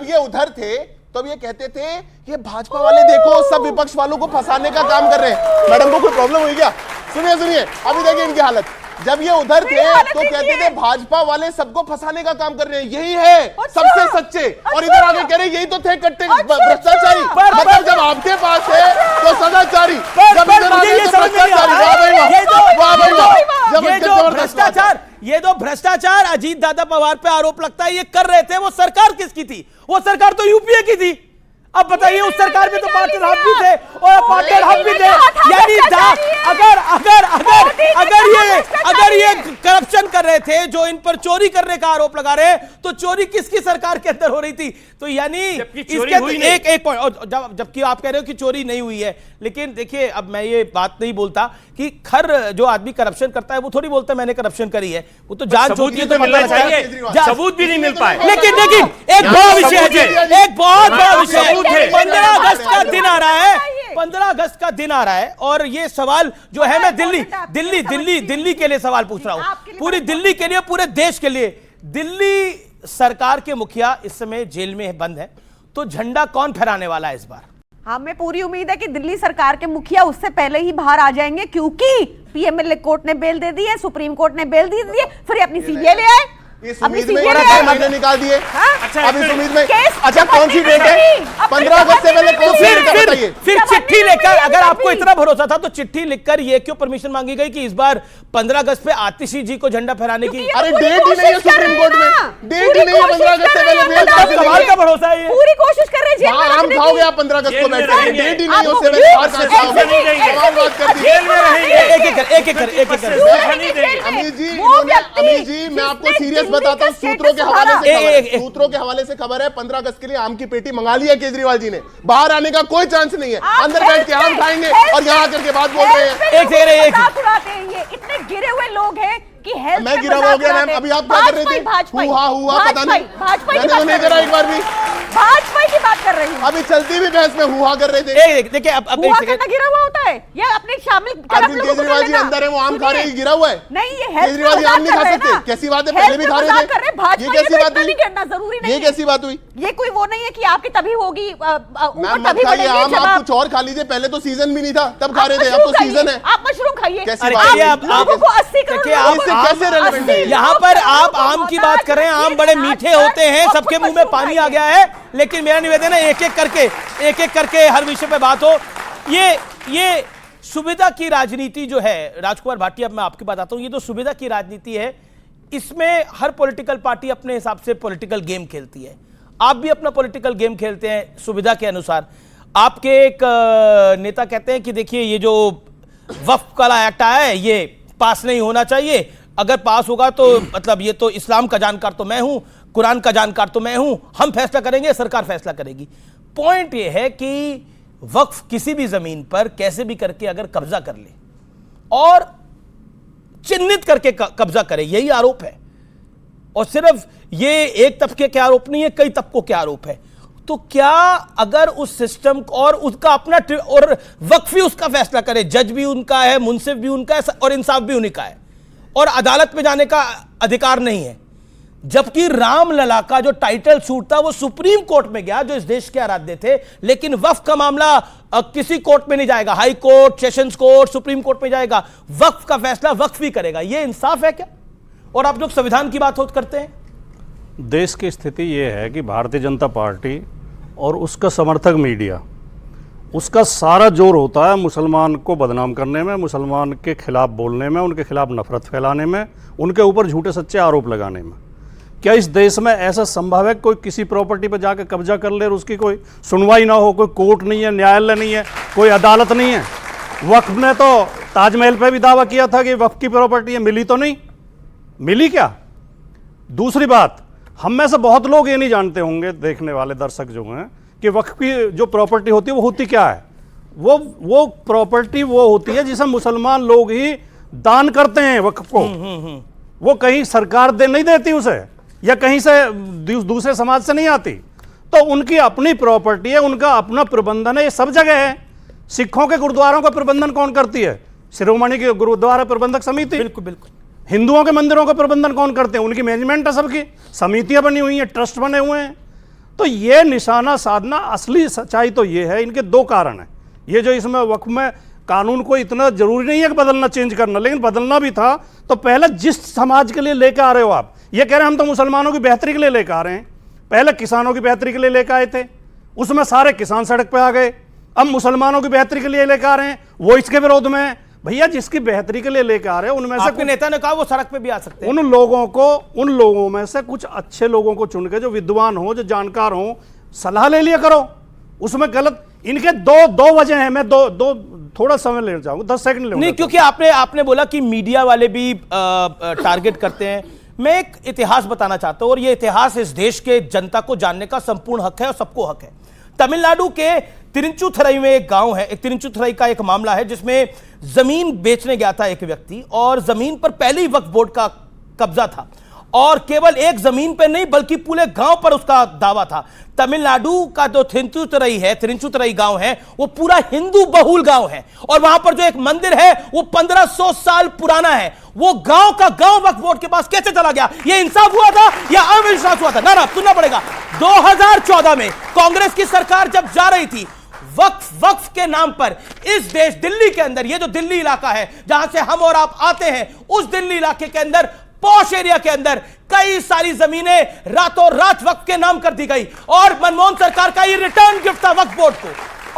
ये उधर थे तब ये कहते थे ये भाजपा वाले देखो सब विपक्ष वालों को फंसाने का काम कर रहे हैं। मैडम को कोई प्रॉब्लम हुई क्या? सुनिए अभी देखिए इनकी हालत। जब ये उधर थे तो कहते थे भाजपा वाले सबको फंसाने का काम कर रहे हैं, यही है सबसे सच्चे, और इधर आगे कह रहे यही तो थे कट्टे भ्रष्टाचारी। मतलब जब आपके पास है तो सदाचारी, जब इधर आगे तो भ्रष्टाचारी। ये जो भ्रष्टाचार अजीत दादा पवार पे आरोप लगता है ये कर रहे थे, वो सरकार किसकी थी? वो सरकार तो यूपीए की थी। अब बताइए उस सरकार में तो पार्टनर हम भी थे और पार्टनर हम भी थे, यानी अगर ये करप्शन कर रहे थे, जो इन पर चोरी करने का आरोप लगा रहे हैं, तो चोरी किसकी सरकार के अंदर हो रही थी? तो यानी इसके एक पॉइंट, जबकि आप कह रहे हो कि चोरी नहीं हुई है, लेकिन देखिए अब मैं ये बात नहीं बोलता कि खर जो आदमी करप्शन करता है वो थोड़ी बोलता है मैंने करप्शन करी है, वो तो जांच होती है तो पता लगता है, सबूत भी नहीं मिल पाए। लेकिन एक बड़ा विषय है, एक बहुत बड़ा विषय है। 15 अगस्त का दिन आ रहा है, 15 अगस्त का दिन आ रहा है, और ये सवाल जो है मैं दिल्ली के लिए सवाल पूछ रहा हूं, पूरी दिल्ली के लिए, पूरे देश के लिए। दिल्ली सरकार के मुखिया इस समय जेल में बंद है, तो झंडा कौन फहराने वाला है इस बार? हमें पूरी उम्मीद है कि दिल्ली सरकार के मुखिया उससे पहले ही बाहर आ जाएंगे, क्योंकि पीएमएलए कोर्ट ने बेल दे दी है, सुप्रीम कोर्ट ने बेल दे दी है, फिर अपनी सीबीआई ले आए, इस उम्मीद में आपने निकाल दिए। अब इस उम्मीद में अच्छा कौन सी डेट है? 15 अगस्त से पहले कौन सी डेट है बताइए? फिर चिट्ठी लेकर, अगर आपको इतना भरोसा था तो चिट्ठी लिखकर ये क्यों परमिशन मांगी गई कि इस बार 15 अगस्त पे आतिशी जी को झंडा फहराने की? अरे डेट ही नहीं है सुप्रीम कोर्ट में, डेट ही नहीं है 15 अगस्त से पहले। सवाल का भरोसा है, पूरी कोशिश कर रहे हैं। आम खाओगे आप 15 अगस्त को बैठ कर, डेट ही नहीं है उससे पहले बाहर कहां खाओगे? अमीर जी मैं आपको सीरियस बताता हूँ, सूत्रों के हवाले से खबर है 15 अगस्त के लिए आम की पेटी मंगा ली है केजरीवाल जी ने, बाहर आने का कोई चांस नहीं है, अंदर बैठ के आम खाएंगे और यहाँ आकर के बात बोल रहे हैं। इतने गिरे हुए लोग हैं कि हेल्थ मैं गिरा हुआ हो गया मैम, अभी आप क्या कर रहे थे? हुआ पता नहीं, मैंने तो नहीं करा एक बार भी। भाजपा की बात कर रही हूँ, अभी चलती भी बहस में हुआ कर रहे थे। देखिए अब हुआ करना गिरा हुआ होता है, ये अपने शामिल अरविंद केजरीवाल जी अंदर है, वो आम खा रहे हैं, गिरा हुआ है? नहीं, ये केजरीवाल जी आम नहीं खा सकते, कैसी बात है? पहले भी खा रहे थे, ये कैसी बात हुई? जरूरी नहीं, ये कैसी बात हुई? ये कोई वो नहीं है कि आपकी तभी होगी मैम मत खाइए आम, आप कुछ और खा लीजिए, पहले तो सीजन भी नहीं था तब खा रहे थे, अब तो सीजन है। आप मशरूम खाइए, कैसी बात है? लोगों को 80 करोड़ कैसे रेलेवेंट है? यहाँ पर आप आम की बात कर रहे हैं, आम बड़े मीठे होते हैं, सबके मुंह में पानी आ गया है, लेकिन मेरा निवेदन है एक एक करके हर विषय पे बात हो। ये सुविधा की राजनीति जो है, राजकुमार भाटिया, मैं आपकी बताता हूं, ये जो सुविधा की राजनीति है, इसमें हर पॉलिटिकल पार्टी अपने हिसाब से पॉलिटिकल गेम खेलती है। आप भी अपना पॉलिटिकल गेम खेलते हैं सुविधा के अनुसार। आपके एक नेता कहते हैं कि देखिए ये जो वक्फ वाला एक्ट आया है ये पास नहीं होना चाहिए, अगर पास होगा तो मतलब ये तो इस्लाम का जानकार तो मैं हूं, कुरान का जानकार तो मैं हूं, हम फैसला करेंगे, सरकार फैसला करेगी। पॉइंट ये है कि वक्फ किसी भी जमीन पर कैसे भी करके अगर कब्जा कर ले और चिन्हित करके कब्जा करे, यही आरोप है। और सिर्फ ये एक तबके के आरोप नहीं है, कई तबकों के आरोप है। तो क्या अगर उस सिस्टम और उसका अपना और वक्फ भी उसका फैसला करे, जज भी उनका है, मुंसिफ भी उनका है और इंसाफ भी उन्हीं का है, और अदालत में जाने का अधिकार नहीं है। जबकि रामलला का जो टाइटल सूट था वो सुप्रीम कोर्ट में गया, जो इस देश के आराध्य थे, लेकिन वक्फ का मामला किसी कोर्ट में नहीं जाएगा, high court, sessions court, supreme court में जाएगा। वक्फ का फैसला वक्फ ही करेगा। ये इंसाफ है क्या? और आप लोग संविधान की बात करते हैं। देश की स्थिति ये है कि भारतीय जनता पार्टी और उसका समर्थक मीडिया, उसका सारा जोर होता है मुसलमान को बदनाम करने में, मुसलमान के खिलाफ बोलने में, उनके खिलाफ नफरत फैलाने में, उनके ऊपर झूठे सच्चे आरोप लगाने में। क्या इस देश में ऐसा संभव है कोई किसी प्रॉपर्टी पर जाकर कब्जा कर ले और उसकी कोई सुनवाई ना हो? कोई कोर्ट नहीं है, न्यायालय नहीं है, कोई अदालत नहीं है। वक्फ ने तो ताजमहल पे भी दावा किया था कि वक्फ की प्रॉपर्टी है, मिली तो नहीं, मिली क्या? दूसरी बात, हम में से बहुत लोग ये नहीं जानते होंगे, देखने वाले दर्शक जो हैं, कि वक्फ की जो प्रॉपर्टी होती है वो होती क्या है। वो प्रॉपर्टी वो होती है जिसे मुसलमान लोग ही दान करते हैं वक्फ को। वो कहीं सरकार नहीं देती उसे, या कहीं से दूसरे समाज से नहीं आती, तो उनकी अपनी प्रॉपर्टी है, उनका अपना प्रबंधन है। ये सब जगह है। सिखों के गुरुद्वारों का प्रबंधन कौन करती है? शिरोमणि की गुरुद्वारा प्रबंधक समिति। बिल्कुल बिल्कुल। हिंदुओं के मंदिरों का प्रबंधन कौन करते हैं? उनकी मैनेजमेंट है, सबकी समितियां बनी हुई हैं, ट्रस्ट बने हुए हैं। तो ये निशाना साधना, असली सच्चाई तो ये है, इनके दो कारण हैं। ये जो इसमें वक्फ में कानून को इतना जरूरी नहीं है कि बदलना, चेंज करना, लेकिन बदलना भी था तो पहले जिस समाज के लिए लेकर आ रहे हो आप, ये कह रहे हैं हम तो मुसलमानों की बेहतरी के लिए लेकर आ रहे हैं, पहले किसानों की बेहतरी के लिए लेकर आए थे, उसमें सारे किसान सड़क पे आ गए। अब मुसलमानों की बेहतरी के लिए लेकर आ रहे हैं, वो इसके विरोध में है। भैया जिसकी बेहतरी के लिए लेकर आ रहे हैं उनमें से आपके नेता ने कहा वो सड़क पे भी आ सकते हैं। उन लोगों में से कुछ अच्छे लोगों को चुन के, जो विद्वान हो, जो जानकार हो, सलाह ले लिया करो। उसमें गलत, इनके दो वजह हैं। मैं दो थोड़ा समय लेना चाहूंगा, 10 सेकंड लेना। नहीं, क्योंकि आपने बोला कि मीडिया वाले भी टारगेट करते हैं। मैं एक इतिहास बताना चाहता हूं, और ये इतिहास इस देश के जनता को जानने का संपूर्ण हक है और सबको हक है। तमिलनाडु के तिरुचुथुरई में एक गांव है, तिरुचुथुरई का एक मामला है जिसमें जमीन बेचने गया था एक व्यक्ति, और जमीन पर पहले ही वक्फ बोर्ड का कब्जा था, और केवल एक जमीन पर नहीं बल्कि पूरे गांव पर उसका दावा था। तमिलनाडु का जो तिरुचुथुरई गांव है, वो पूरा हिंदू बहुल गांव है, और वहां पर जो एक मंदिर है वो 1500 साल पुराना है। वो गांव का गांव वक्फ बोर्ड के पास कैसे चला गया? ये इंसाफ हुआ था या अविश्वास हुआ था? ना सुनना पड़ेगा। 2014 में कांग्रेस की सरकार जब जा रही थी, वक्फ के नाम पर इस देश दिल्ली के अंदर, ये जो दिल्ली इलाका है जहां से हम और आप आते हैं, उस दिल्ली इलाके के अंदर पॉश एरिया के अंदर कई सारी जमीनें रातों रात वक्फ के नाम कर दी गई और मनमोहन सरकार का ये रिटर्न गिफ्ट था वक्फ बोर्ड को।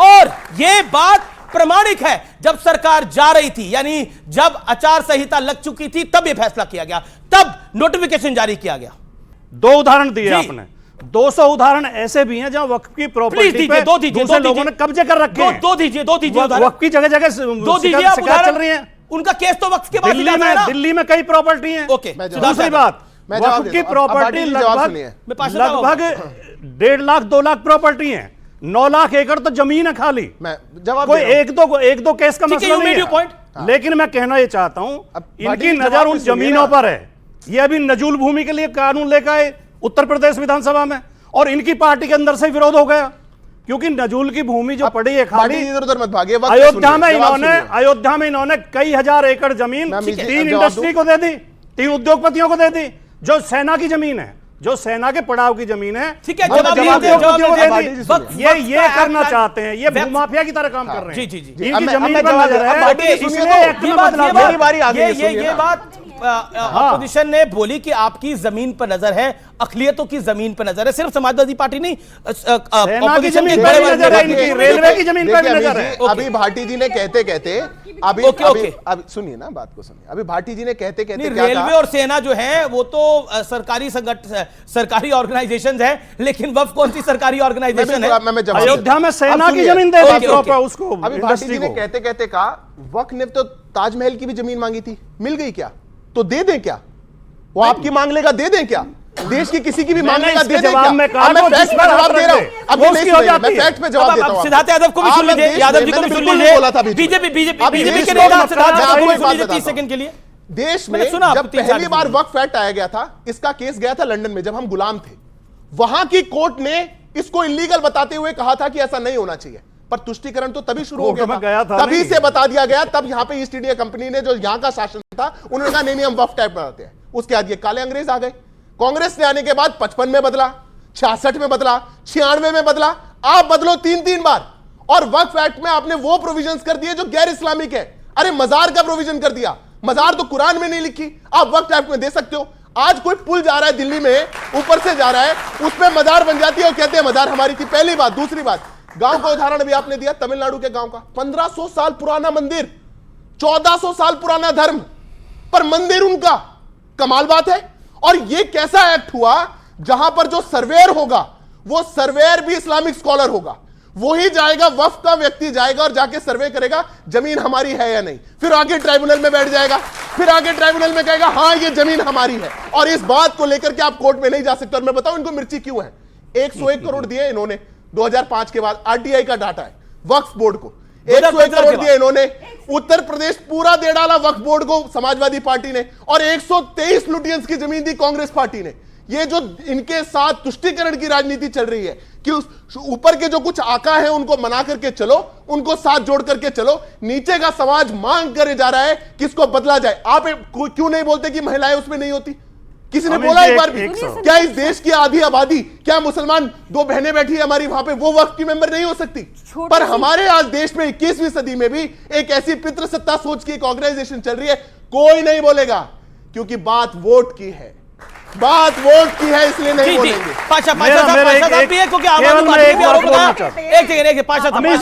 और ये बात प्रमाणिक है, जब सरकार जा रही थी, यानी जब आचार संहिता लग चुकी थी, तब यह फैसला किया गया, तब नोटिफिकेशन जारी किया गया। 2 उदाहरण दिए आपने, 200 उदाहरण ऐसे भी हैं जहां वक्फ की प्रॉपर्टी पे दूसरे लोगों ने कब्जे कर रखे हैं। दो दीजिए वक्फ की जगह जगह शिकायत चल रही है। उनका केस तो वक्फ के बाद दिल्ली में कई प्रॉपर्टी हैं। ओके, दूसरी बात, वक्फ की प्रॉपर्टी लगभग 1.5 लाख 2 लाख प्रॉपर्टी है, 9 लाख एकड़ तो जमीन है खाली। कोई एक दो केस का मसला नहीं है, लेकिन मैं कहना ये चाहता हूं इनकी नजर उन जमीनों पर है। ये अभी नजूल भूमि के लिए कानून लेकर आए उत्तर प्रदेश विधानसभा में, और इनकी पार्टी के अंदर से विरोध हो गया, क्योंकि नजूल की भूमि जो पड़ी है खाली, इधर मत भागिए। अयोध्या में इन्होंने कई हजार एकड़ जमीन 3 इंडस्ट्री को दे दी, 3 उद्योगपतियों को दे दी, जो सेना की जमीन है, जो सेना के पड़ाव की जमीन है। ठीक है, ये करना चाहते हैं, ये भूमाफिया की तरह काम कर रहे हैं। इनकी जमीन पर नजर है। ये बात अपोजिशन ने बोली कि आपकी जमीन पर नजर है, अखिलियतों की जमीन पर नजर है, सिर्फ समाजवादी पार्टी नहीं, अपोजिशन की नजर है, इनकी रेलवे की जमीन पर नजर है। अभी भाटी जी ने कहते कहते अभी सुनिए ना, बात को सुनिए। अभी भाटी जी ने कहते कहते रेलवे और सेना जो है वो तो सरकारी संगठन, सरकारी ऑर्गेनाइजेशन है, लेकिन वक्फ कौन सी सरकारी ऑर्गेनाइजेशन है? अयोध्या में सेना की जमीन दे दी उसको। अभी भाटी जी ने कहते कहते कहा वक्फ ने तो ताजमहल की भी जमीन मांगी थी, मिल गई क्या? तो दे दें क्या? वो आपकी मांग लेगा, दे दें क्या? देश की किसी की भी मांग लेगा, दे दें क्या? मैं फैक्ट पे जवाब दे रहा हूं, अभी नहीं सुनिए, मैं फैक्ट पे जवाब देता हूं। सिद्धार्थ यादव को भी सुन लीजिए, यादव जी को भी सुन लीजिए, बीजेपी के नेता सिद्धार्थ यादव को सुन लीजिए 30 सेकंड के लिए। देश में जब पहली बार वक्फ एक्ट आया गया था, इसका केस गया था लंदन में, जब हम गुलाम थे, वहां की कोर्ट ने इसको इलीगल बताते हुए कहा था कि ऐसा नहीं होना चाहिए, पर तुष्टीकरण तो तभी शुरू हो गया था, तभी से बता दिया गया। तब यहां पे ईस्ट इंडिया कंपनी ने, जो यहां का शासन था, उन्होंने कहा नहीं हम वक्फ टाइप बनाते हैं। उसके बाद ये काले अंग्रेज आ गए, कांग्रेस ने आने के बाद 55 में बदला, 66 में बदला, 96 में बदला, आप बदलो 3 बार, और वक्फ एक्ट में आपने वो प्रोविजंस कर दिए जो गैर इस्लामिक है। अरे मजार का प्रोविजन कर दिया, मजार तो कुरान में नहीं लिखी, आप वक्फ एक्ट में दे सकते हो। आज कोई पुल जा रहा है दिल्ली में, ऊपर से जा रहा है, उस पर मजार बन जाती है और कहते हैं मजार हमारी थी। पहली बात। दूसरी बात, गांव का उदाहरण अभी आपने दिया, तमिलनाडु के गांव का 1500 साल पुराना मंदिर, 1400 साल पुराना धर्म, पर मंदिर उनका। कमाल बात है। और यह कैसा एक्ट हुआ जहां पर जो सर्वेयर होगा, वो सर्वेयर भी इस्लामिक स्कॉलर होगा, वही जाएगा, वक्फ का व्यक्ति जाएगा और जाके सर्वे करेगा जमीन हमारी है या नहीं, फिर आगे ट्राइब्यूनल में बैठ जाएगा, फिर आगे ट्राइब्यूनल में कहेगा हां ये जमीन हमारी है, और इस बात को लेकर के आप कोर्ट में नहीं जा सकते। और मैं बताऊं इनको मिर्ची क्यों है। 101 करोड़ दिए इन्होंने 2005 के बाद, आरटीआई का डाटा है, वक्फ बोर्ड को 101 करोड़ दिए इन्होंने। उत्तर प्रदेश पूरा दे डाला वक्फ बोर्ड को समाजवादी पार्टी ने, और 123 लुटियंस की जमीन दी कांग्रेस पार्टी ने। ये जो इनके साथ तुष्टीकरण की राजनीति चल रही है कि उस ऊपर के जो कुछ आका है उनको मना करके चलो, उनको साथ जोड़ करके चलो, नीचे का समाज मांग करे जा रहा है कि इसको बदला जाए। आप क्यों नहीं बोलते कि महिलाएं उसमें नहीं होती? किसी ने बोला एक बार भी? क्या इस देश की आधी आबादी, क्या मुसलमान 2 बहनें बैठी है हमारी वहां पे, वो वक्फ की मेंबर नहीं हो सकती? पर हमारे आज देश में 21वीं सदी में भी एक ऐसी पितृसत्ता सोच की एक ऑर्गेनाइजेशन चल रही है, कोई नहीं बोलेगा, क्योंकि बात वोट की है, बात वोट की है, इसलिए नहीं बोलेंगे। पाशा साहब भी है, क्योंकि आवाज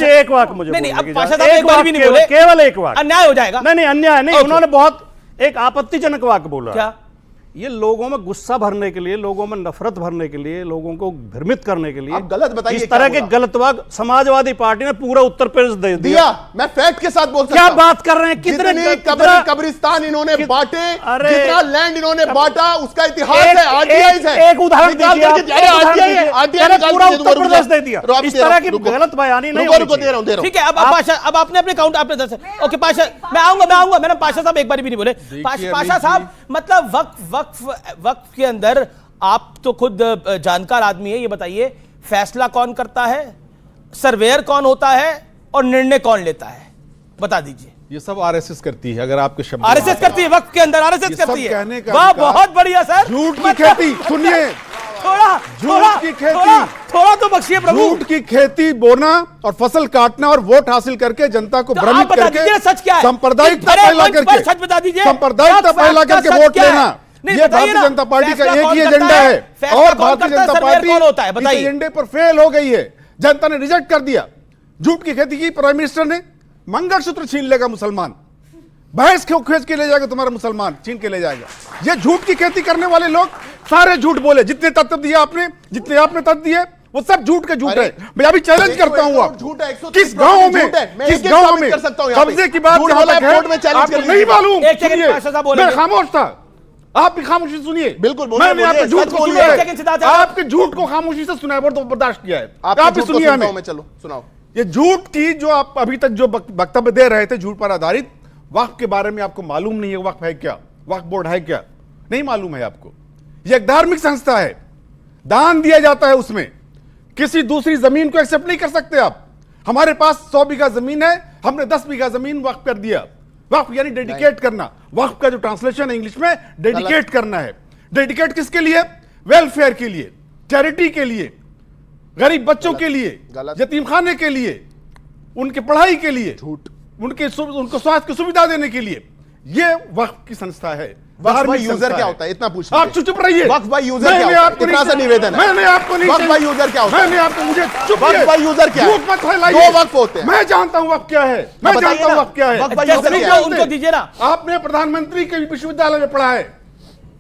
एक वाक्य मुझे नहीं, अब पाशा साहब एक बार भी नहीं बोले, केवल एक वाक्य, अन्याय हो जाएगा। नहीं अन्याय नहीं, उन्होंने बहुत एक आपत्तिजनक वाक्य बोला। क्या? ये लोगों में गुस्सा भरने के लिए, लोगों में नफरत भरने के लिए, लोगों को भ्रमित करने के लिए आप गलत बताइए, इस तरह के गलत वाक्य समाजवादी पार्टी ने पूरा उत्तर प्रदेश दे दिया। मैं फैक्ट के साथ बोल सकता हूं। क्या बात कर रहे हैं? कितने कब्रिस्तान इन्होंने बांटे, जितना लैंड इन्होंने बांटा, उसका इतिहास है, आरटीआई है। एक उदाहरण पूरा उत्तर प्रदेश दे दिया। इस तरह की गलत बयानी नहीं होनी चाहिए। ठीक है, अब आपने अपने काउंट आपने दस। ओके पाशा, मैं आऊंगा। मैंने पाशा साहब एक बार भी नहीं बोले। पाशा साहब, मतलब वक्फ के अंदर आप तो खुद जानकार आदमी है, ये बताइए फैसला कौन करता है, सर्वेयर कौन होता है, और निर्णय कौन लेता है, बता दीजिए। ये सब आरएसएस करती है। अगर आपके शब्द आरएसएस करती है, वक्फ के अंदर आरएसएस करती है। वाह, बहुत बढ़िया सर। झूठ की खेती सुनिए, झूठ की खेती, थोड़ा तो बख्शिए प्रभु। झूठ की खेती बोना और फसल काटना और वोट हासिल करके जनता को भ्रमित करके सच क्या है? सांप्रदायिकता फैला करके, सच बता दीजिए, सांप्रदायिकता फैला करके वोट लेना, ये भारतीय जनता पार्टी का एक ही एजेंडा है। और भारतीय जनता पार्टी इस एजेंडे पर फेल हो गई है, जनता ने रिजेक्ट कर दिया। झूठ की खेती की प्राइम मिनिस्टर ने, मंगलसूत्र छीन लेगा मुसलमान, भैंस क्यों खींच के ले जाएगा तुम्हारा मुसलमान, छीन के ले जाएगा। ये झूठ की खेती करने वाले लोग सारे झूठ बोले, जितने तथ्य दिए आपने, जितने आपने तथ्य दिए वो सब झूठ के झूठ है। मैं अभी चैलेंज करता हूं, आप किस गांव में, किस गांव में कब्जे की बात जहां तक है आपको नहीं मालूम, मैं खामोश था, आप भी खामोशी सुनिए। बिल्कुल, मैंने आपके झूठ को सुना है, आपके झूठ को खामोशी से सुना है, बर्दाश्त किया है। आप भी सुनिए हमें, चलो सुनाओ। ये झूठ की जो आप अभी तक जो वक्तव्य दे रहे थे झूठ पर आधारित, वक्फ के बारे में आपको मालूम नहीं है, वक्फ है क्या, वक्फ बोर्ड है क्या, नहीं मालूम है आपको। यह एक धार्मिक संस्था है, दान दिया जाता है, उसमें किसी दूसरी जमीन को एक्सेप्ट नहीं कर सकते आप। हमारे पास 100 बीघा जमीन है, हमने 10 बीघा जमीन वक्फ कर दिया। वक्फ यानी डेडिकेट करना, वक्फ का जो ट्रांसलेशन है इंग्लिश में डेडिकेट करना है। डेडिकेट किसके लिए? वेलफेयर के लिए, चैरिटी के लिए, गरीब बच्चों के लिए, यतीम खाने के लिए, उनके पढ़ाई के लिए, उनको स्वास्थ्य की सुविधा देने के लिए। ये वक्फ की संस्था है। वक्फ बाय यूजर क्या होता है, इतना पूछ आप चुप रहिए। वक्फ बाय यूजर क्या होता है, इतना सा निवेदन है। मैंने आपको नहीं, वक्फ बाय यूजर क्या होता है, मैंने आपको, मुझे चुप, वक्फ बाय यूजर क्या है? दो वक्फ होते हैं। मैं जानता हूं वक्फ क्या है, मैं जानता हूं वक्फ क्या है। वक्फ बाय यूजर क्या है उनको दीजिए ना। आपने प्रधानमंत्री के विश्वविद्यालय में पढ़ा है,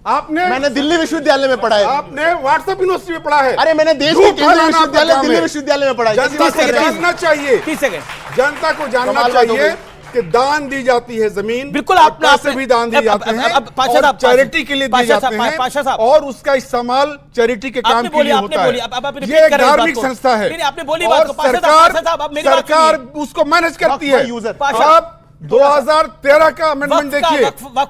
आपने, मैंने दिल्ली विश्वविद्यालय में पढ़ा है, आपने व्हाट्सएप यूनिवर्सिटी में पढ़ा है। अरे मैंने देश के केंद्रीय विश्वविद्यालय दिल्ली विश्वविद्यालय में पढ़ा है। जनता को जानना चाहिए, जनता को जानना चाहिए कि दान दी जाती है जमीन, बिल्कुल, पैसे भी दान दिए जाते हैं और चैरिटी के लिए दिए जाते हैं और उसका इस्तेमाल चैरिटी के काम के लिए होता है। ये एक धार्मिक संस्था है और सरकार उसको मैनेज करती है। आप 2013 का अमेंडमेंट देखिए,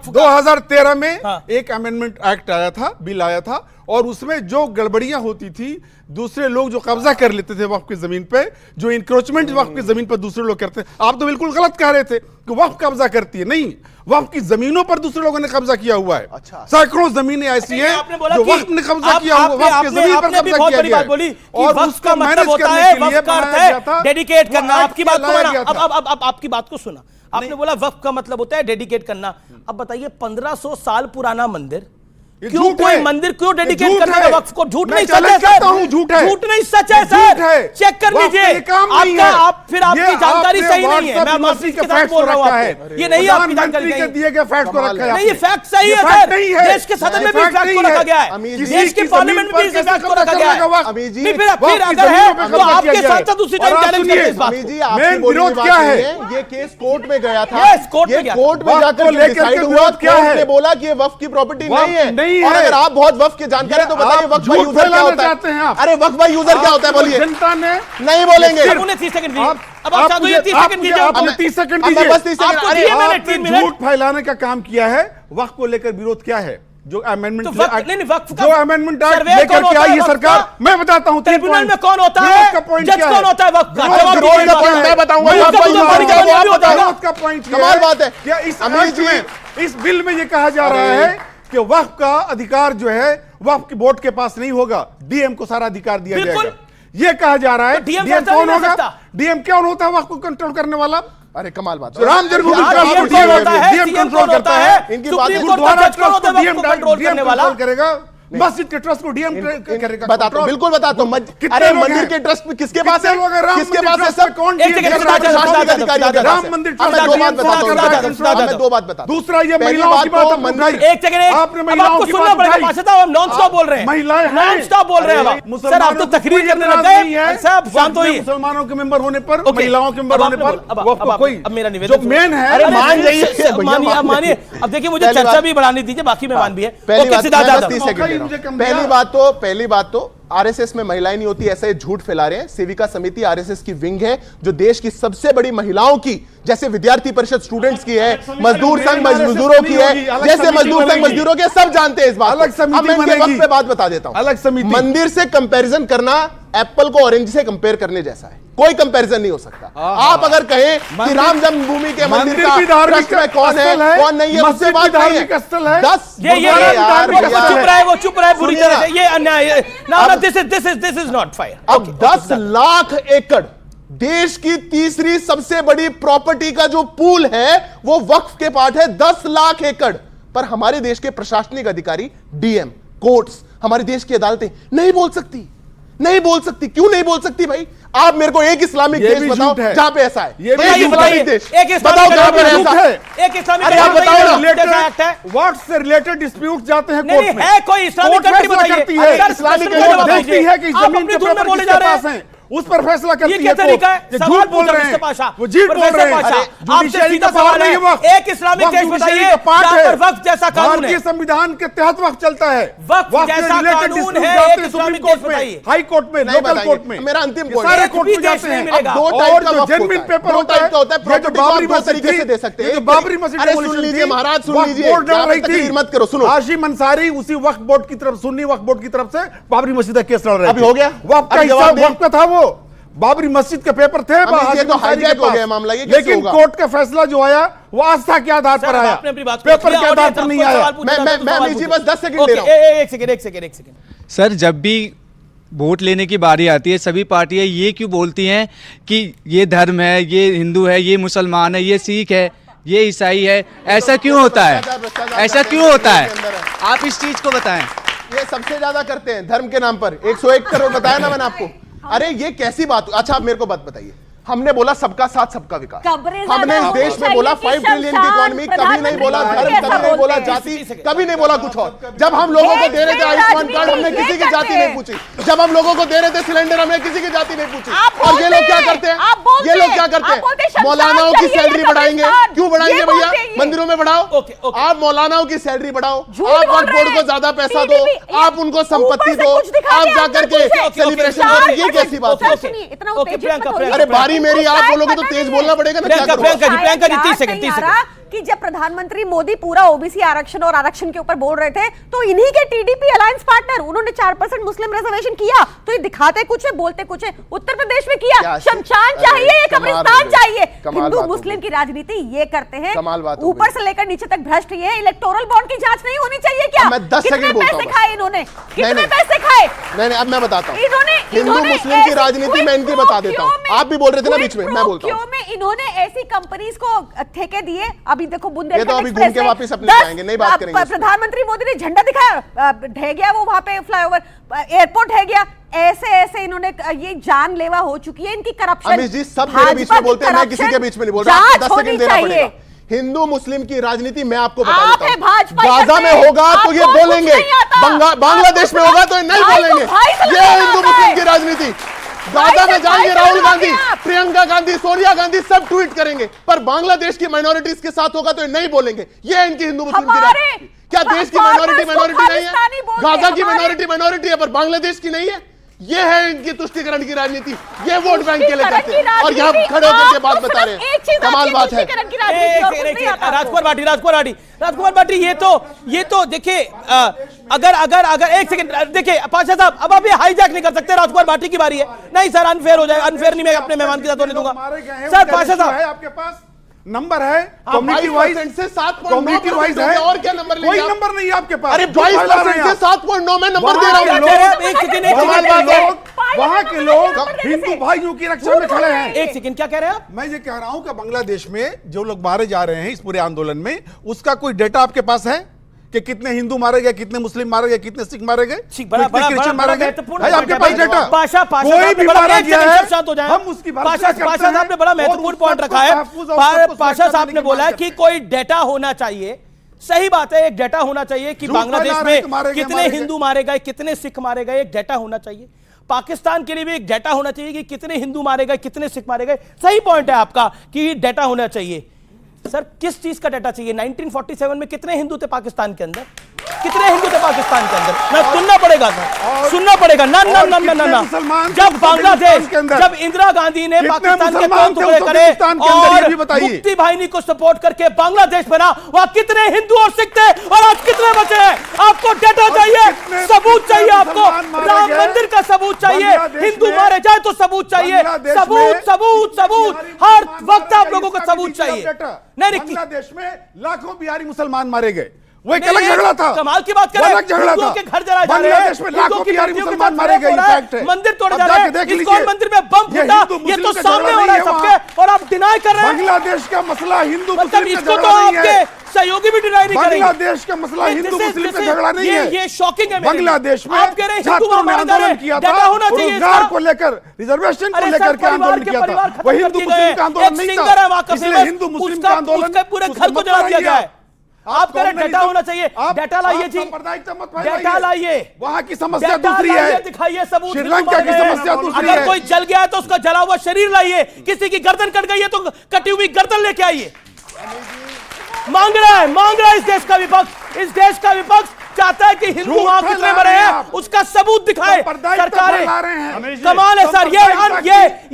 2013 में एक अमेंडमेंट एक्ट आया था, बिल आया था, और उसमें जो गड़बड़ियां होती थी, दूसरे लोग जो कब्जा कर लेते थे वक्फ की जमीन पे, जो इंक्रोचमेंट वक्फ की जमीन पर दूसरे लोग करते, आप तो बिल्कुल गलत कह रहे थे कि वक्फ कब्जा करती है, नहीं, वक्फ की जमीनों पर दूसरे लोगों ने कब्जा किया हुआ है। सैकड़ों जमीनें ऐसी हैं जो वक्फ ने कब्जा किया हुआ, वक्फ की जमीन पर कब्जा किया गया है और उसका मैनेज करने के लिए बनाया गया था डेडिकेट करना। आपकी बात को, अब आपकी बात को सुना, आपने बोला वक्फ का मतलब होता है डेडिकेट करना। अब बताइए 1500 साल पुराना मंदिर, क्यों कोई मंदिर क्यों डेडिकेट करना है वक्फ को? झूठ नहीं, सच है सर, झूठ है, झूठ नहीं, सच है सर, चेक कर लीजिए। आपका आप फिर आपकी जानकारी सही नहीं है, मैं माफी के साथ बोल रहा हूं आपको, ये नहीं आपकी जानकारी नहीं, दिए गए फैक्ट को रखा है। नहीं, ये फैक्ट सही है सर, देश के सदन में भी फैक्ट को रखा गया है, देश के पार्लियामेंट में भी इस फैक्ट को रखा गया है। फिर अगर है तो आपके साथ साथ दूसरी टाइम चैलेंज करिए इस बात को। मेन विरोध क्या है? ये केस कोर्ट में गया था, कोर्ट में जाकर डिसाइड हुआ, कोर्ट ने बोला कि ये वक्फ की प्रॉपर्टी नहीं है। अगर आप वक्फ की जानकारी तो बताइए, वक्फ बाय यूजर क्या होता है? अरे वक्फ बाय यूजर क्या होता है बोलिए। जनता ने नहीं बोलेंगे। आपने 30 सेकंड दिए, अब आप चाहते हो 30 सेकंड दीजिए, आपने 30 सेकंड दीजिए, बस 30 सेकंड। अरे आपने झूठ फैलाने का काम किया है। वक्फ को लेकर विरोध क्या है? जो अमेंडमेंट, जो अमेंडमेंट लेकर के आई है सरकार, मैं बताता हूं। ट्रिब्यूनल में कौन होता है, जज कौन होता है वक्फ का? मैं बताऊंगा, का पॉइंट कमाल बात है क्या इस बिल में ये कहा जा रहा है कि वक्फ का अधिकार जो है वक्फ की बोर्ड के पास नहीं होगा, डीएम को सारा अधिकार दिया जाएगा, ये कहा जा रहा है। डीएम कौन होगा? डीएम कौन होता है वक्फ को कंट्रोल करने वाला? अरे कमाल बात, राम जन्मभूमि डीएम कंट्रोल करता है, इनकी गुरुद्वारा ट्रस्ट को डीएम कंट्रोल करेगा, मस्जिद के ट्रस्ट को डीएम करेगा। बताता हूं, बिल्कुल बताता हूं। अरे मंदिर के ट्रस्ट में किसके पास है, किसके पास है सब? कौन? राम मंदिर मैं दो बात बता। दूसरा ये महिलाओं की बात, मंदिर एक सेकंड, आपने महिलाओं की बात उठाई। हम नॉन स्टॉप बोल रहे हैं, महिलाएं नॉन स्टॉप बोल रहे हैं सर, आप तो तकरीर करने लग गए। सब शांत होइए। मुसलमानों के मेंबर होने पर, महिलाओं के मेंबर होने पर कोई, अब मेरा निवेदन जो मेन है मान जाइए, मानिए। अब देखिए मुझे चर्चा भी बढ़ानी दीजिए, बाकी मेहमान भी है। पहली बात तो आरएसएस में महिलाएं नहीं होती, ऐसा झूठ फैला रहे हैं। सेविका समिति आरएसएस की विंग है जो देश की सबसे बड़ी महिलाओं की, जैसे विद्यार्थी परिषद स्टूडेंट्स की है, मजदूर संघ मजदूरों की है, जैसे मजदूर संघ मजदूरों के, सब जानते हैं इस बात। अलग समिति मैं वक्त पे बात बता देता हूं। अलग समिति, मंदिर से कंपैरिजन करना एप्पल को ऑरेंज से कंपेयर करने जैसा है, कोई कंपैरिजन नहीं हो सकता। आप अगर कहें कि राम जन्मभूमि के मंदिर का ट्रस्ट में कौन है कौन नहीं है, उससे बात नहीं है। 10 वो चुप रहे बुरी तरह से, ये अन्याय है। This is not fire. अब 10 लाख एकड़ देश की तीसरी सबसे बड़ी प्रॉपर्टी का जो पूल है वो वक्फ के पार्ट है, 10 लाख एकड़ पर हमारे देश के प्रशासनिक अधिकारी, डीएम, कोर्ट्स, हमारे देश की अदालतें नहीं बोल सकती। नहीं बोल सकती, क्यों नहीं बोल सकती भाई? आप मेरे को एक इस्लामिक देश बताओ जहां पे ऐसा है। एक इस्लामिक देश बताओ जहां पे ऐसा है। एक इस्लामिक देश बताओ ना, वक्त से रिलेटेड डिस्प्यूट जाते हैं कोर्ट में। है कोई इस्लामिक कंट्री बताइए, इस्लामिक देखती है कि जमीन के पेपर किसके पास हैं, उस पर फैसला करती है। ये क्या तरीका है? झूठ बोल रहे हैं, वो झूठ बोल रहे हैं। आपसे सीधा सवाल है, एक इस्लामिक देश बताइए जहां पर वक्त जैसा कानून है, भारतीय संविधान के तहत वक्त चलता है। वक्त जैसा कानून है एक इस्लामिक देश बताइए, हाई कोर्ट में, लोकल कोर्ट में, मेरा अंतिम पॉइंट, सारे कोर्ट में जाते हैं। दो टाइप का जेन्युइन पेपर होता है, जो बाबरी मस्जिद तरीके से दे सकते हैं। बाबरी मस्जिद सुन लीजिए महाराज, सुन लीजिए, मत करो, सुनो। हाशिम अंसारी उसी वक्फ बोर्ड की तरफ, सुन्नी वक्फ बोर्ड की तरफ से बाबरी मस्जिद का केस लड़ रहे थे। अभी हो गया, वक्फ का हिस्सा वक्फ का था, वो बाबरी मस्जिद के पेपर थे, ये तो हाईजैक हो गया मामला। ये लेकिन कोर्ट का फैसला जो आया वो आस्था के आधार पर आया, पेपर के आधार पर नहीं आया। मैं बस 10 सेकंड दे रहा हूं। एक सेकंड। सर, जब भी वोट लेने की बारी आती है सभी पार्टियां ये क्यों बोलती हैं कि ये धर्म है, ये हिंदू है, ये मुसलमान है, ये सिख है, ये ईसाई है? ऐसा क्यों होता है? ऐसा क्यों होता है? आप इस चीज को बताएं। ये सबसे ज्यादा करते हैं धर्म के नाम पर। 101 करोड़ बताया ना मैंने आपको। अरे ये कैसी बात? अच्छा आप मेरे को बात बताइए, हमने बोला सबका साथ सबका विकास, हमने इस देश में बोला 5 ट्रिलियन की इकोनॉमी, कभी नहीं बोला धर्म, कभी नहीं बोला जाति, कभी नहीं बोला कुछ और। जब हम लोगों को दे रहे थे आयुष्मान कार्ड, हमने किसी की जाति नहीं पूछी। जब हम लोगों को दे रहे थे सिलेंडर, हमने किसी की जाति नहीं पूछी। और ये लोग क्या करते हैं? ये लोग क्या करते हैं? मौलानाओं की सैलरी बढ़ाएंगे। क्यों बढ़ाएंगे भैया? मंदिरों में बढ़ाओ, आप मौलानाओं की सैलरी बढ़ाओ, आप वक्फ बोर्ड को ज्यादा पैसा दो, आप उनको संपत्ति दो, आप जाकर के सेलिब्रेशन करो। ये कैसी बात है? अरे बारी मेरी, आप बोलोगे तो तेज बोलना पड़ेगा ना। प्रियंका जी 30 सेकंड। कि जब प्रधानमंत्री मोदी पूरा ओबीसी आरक्षण और आरक्षण के ऊपर बोल रहे थे तो इन्हीं के टीडीपी अलायंस पार्टनर उन्होंने 4% मुस्लिम रिजर्वेशन किया, तो ये दिखाते कुछ है बोलते कुछ है। उत्तर प्रदेश में किया, शमशान चाहिए, कब्रिस्तान चाहिए। हिंदू मुस्लिम की राजनीति ये करते हैं, ऊपर से लेकर नीचे तक भ्रष्ट ये। इलेक्टोरल बॉन्ड की जांच नहीं होनी चाहिए क्या? कितने पैसे खाए इन्होंने, कितने पैसे खाए? नहीं, अब मैं बताता हूँ। हिंदू मुस्लिम की राजनीति मैं इनकी बता देता हूँ। आप भी बोल रहे थे ना बीच में, मैं बोलता हूँ। इन्होंने ऐसी कंपनीज को ठेके दिए। अभी देखो बुंदेलखंड, ये तो अभी घूम के वापस अपने जाएंगे, नहीं बात करेंगे। प्रधानमंत्री मोदी ने झंडा दिखाया, ढह गया वो वहां पे फ्लाईओवर, एयरपोर्ट ढह गया। ऐसे इन्होंने, ये जानलेवा हो चुकी है इनकी करप्शन। अमित जी सब मेरे बीच में बोलते हैं, मैं किसी के बीच में नहीं बोल रहा। 10 सेकंड देना पड़ेगा। हिंदू मुस्लिम की राजनीति मैं आपको बता देता हूं। गाजा में होगा तो ये बोलेंगे, बांग्लादेश में होगा तो नहीं बोलेंगे। ये हिंदू मुस्लिम की राजनीति। गाजा में जाएंगे राहुल गांधी, प्रियंका गांधी, सोनिया गांधी सब ट्वीट करेंगे, पर बांग्लादेश की माइनॉरिटीज के साथ होगा तो नहीं बोलेंगे। ये इनकी हिंदू मुस्लिम की राजनीति। क्या देश की माइनॉरिटी नहीं है? गाजा की माइनॉरिटी है पर बांग्लादेश की नहीं है। ये है इनकी तुष्टिकरण की राजनीति। ये वोट बैंक के लिए करते हैं और यहाँ खड़े होकर के बात बता रहे हैं। कमाल बात है। राजकुमार भाटी, ये तो देखिए, अगर एक सेकंड देखिए पाशा साहब, अब आप ये हाईजैक नहीं कर सकते। राजकुमार भाटी की बारी है। नहीं सर, अनफेयर हो जाएगा। अनफेयर नहीं, मैं अपने मेहमान के साथ होने दूंगा। सर पाशा साहब, आपके पास नंबर है कम्युनिटी वाइज से 7.9% है, और क्या नंबर कोई नंबर नहीं है आपके पास। अरे 22% से 7.9 में नंबर दे रहा हूं। वहां के लोग हिंदू भाइयों की रक्षा में खड़े हैं। एक सेकंड, क्या कह रहे हैं आप? मैं ये कह रहा हूं कि बांग्लादेश में जो लोग मारे जा रहे हैं इस पूरे आंदोलन में, उसका कोई डेटा आपके पास है कि कितने हिंदू मारे गए, कितने मुस्लिम मारे गए, कितने सिख मारे गए, क्रिश्चियन मारे गए? आपके पास डेटा? कोई भी मारा गया है, हम उसकी पाशा साहब ने बड़ा महत्वपूर्ण पॉइंट रखा है। पाशा साहब ने बोला कि कोई डेटा होना चाहिए। सही बात है, एक डेटा होना चाहिए कि बांग्लादेश में कितने हिंदू मारे गए, कितने सिख मारे गए, एक डेटा होना चाहिए। पाकिस्तान के लिए भी एक डेटा होना चाहिए कि कितने हिंदू मारे गए, कितने सिख मारे गए। सही पॉइंट है आपका कि डेटा होना चाहिए। सर किस चीज का डाटा चाहिए? 1947 में कितने हिंदू थे पाकिस्तान के अंदर? कितने हिंदू थे पाकिस्तान के अंदर? ना सुनना पड़ेगा सर, सुनना पड़ेगा। ना ना ना ना ना जब बांग्लादेश, जब इंदिरा गांधी ने पाकिस्तान के 2 टुकड़े करे और मुफ्ती भाईनी को सपोर्ट करके बांग्लादेश बना, वहां कितने हिंदू और सिख थे और आज कितने बचे हैं? आपको डाटा चाहिए, सबूत चाहिए, आपको राम मंदिर का सबूत चाहिए, हिंदू मारे जाए तो सबूत चाहिए, सबूत सबूत सबूत, हर वक्त आप लोगों को सबूत चाहिए। नहीं, बांग्लादेश में लाखों बिहारी मुसलमान मारे गए, वो एक अलग झगड़ा था, कमाल की बात कर रहे हैं। झगड़ा था के घर जलाए जा रहे हैं, बांग्लादेश में लाखों बिहारी मुसलमान मारे गए, मंदिर तोड़े जा रहे हैं, इस्कॉन मंदिर में बम फूटा, ये तो सामने हो रहा है सबके, और आप डिनाई कर रहे हैं। बांग्लादेश का मसला हिंदू मतलब इसको तो आपके सहयोगी भी डिनाई नहीं करेंगे। बांग्लादेश का मसला हिंदू मुस्लिम का झगड़ा नहीं है, ये शॉकिंग है। बांग्लादेश में आप कह रहे हैं छात्रों ने आंदोलन किया था, रोजगार को लेकर, रिजर्वेशन को लेकर के आंदोलन किया था, वो हिंदू मुस्लिम का आंदोलन नहीं था, इसलिए हिंदू मुस्लिम का आंदोलन पूरे घर को जला दिया गया है। आप कह रहे डाटा होना चाहिए, डाटा लाइए जी, डाटा लाइए, वहां की समस्या दूसरी है, दिखाइए सबूत, श्रीलंका की समस्या दूसरी है। अगर कोई जल गया है तो उसका जला हुआ शरीर लाइए, किसी की गर्दन कट गई है तो कटी हुई गर्दन लेके आइए। मांग रहा है इस देश का विपक्ष, इस देश का विपक्ष चाहता है कि हिंदू वहां कितने मरे हैं उसका सबूत दिखाए सरकारें। कमाल है सर, ये अनफेयर है सर,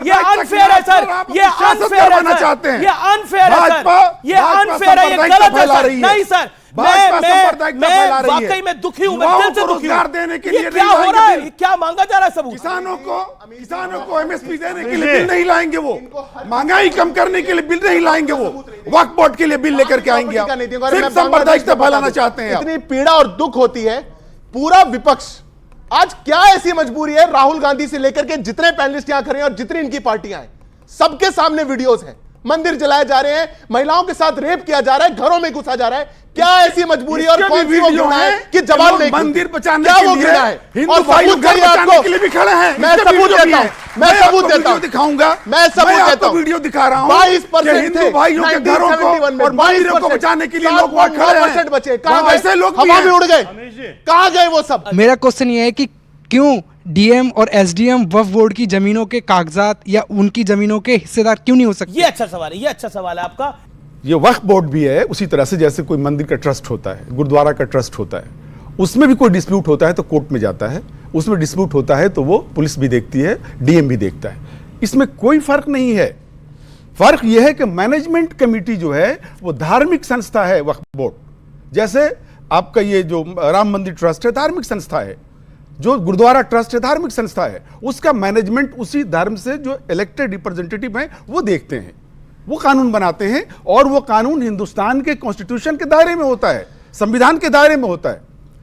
ये अनफेयर है सर, ये अनफेयर है सर, ये अनफेयर है, ये गलत है सर। नहीं सर, मैं वाकई में दुखी हूं, मैं दिल से दुखी हूं। देने के ये लिए क्या हो रहा है, क्या मांगा जा रहा है सबूत? किसानों को एमएसपी देने के लिए बिल नहीं लाएंगे, वो महंगाई कम करने के लिए बिल नहीं लाएंगे, वो वक्फ बोर्ड के लिए बिल लेकर के आएंगे, सिर्फ सांप्रदायिकता फैलाना चाहते हैं। इतनी पीड़ा और दुख होती है, पूरा विपक्ष आज क्या ऐसी मजबूरी है, राहुल गांधी से लेकर के जितने पैनलिस्ट यहां खड़े हैं और जितनी इनकी पार्टियां हैं, सबके सामने वीडियोस हैं, मंदिर जलाए जा रहे हैं, महिलाओं के साथ रेप किया जा रहा है, घरों में घुसा जा रहा है। क्या ऐसी मजबूरी और कौन सी वीडियो है कि जवाब नहीं? मंदिर बचाने क्या के वो लिए घृणा है? हिंदू भाई लोग घर बचाने के लिए भी खड़े हैं। मैं सबूत देता हूं, मैं सबूत देता हूं, दिखाऊंगा, मैं सबूत देता हूं, वीडियो दिखा रहा हूं। 22% हिंदू भाइयों के घरों को और मंदिरों को बचाने के लिए लोग वहां खड़े हैं, बचे कहां? ऐसे लोग हवा में उड़ गए, कहां गए वो सब? मेरा क्वेश्चन ये है कि क्यों डीएम और एसडीएम वक्फ बोर्ड की जमीनों के कागजात या उनकी जमीनों के हिस्सेदार क्यों नहीं हो सकते? ये अच्छा सवाल है, ये अच्छा सवाल है आपका। ये वक्फ बोर्ड भी है उसी तरह से जैसे कोई मंदिर का ट्रस्ट होता है, गुरुद्वारा का ट्रस्ट होता है, उसमें भी कोई डिस्प्यूट होता है तो कोर्ट में जाता है, उसमें डिस्प्यूट होता है तो वो पुलिस भी देखती है, डीएम भी देखता है, इसमें कोई फर्क नहीं है। फर्क यह है कि मैनेजमेंट कमेटी जो है वो धार्मिक संस्था है, वक्फ बोर्ड जैसे आपका ये जो राम मंदिर ट्रस्ट है धार्मिक संस्था है, जो गुरुद्वारा ट्रस्ट है धार्मिक संस्था है, उसका मैनेजमेंट उसी धर्म से जो इलेक्टेड रिप्रेजेंटेटिव हैं वो देखते हैं, वो कानून बनाते हैं और वो कानून हिंदुस्तान के कॉन्स्टिट्यूशन के दायरे में होता है, संविधान के दायरे में होता है।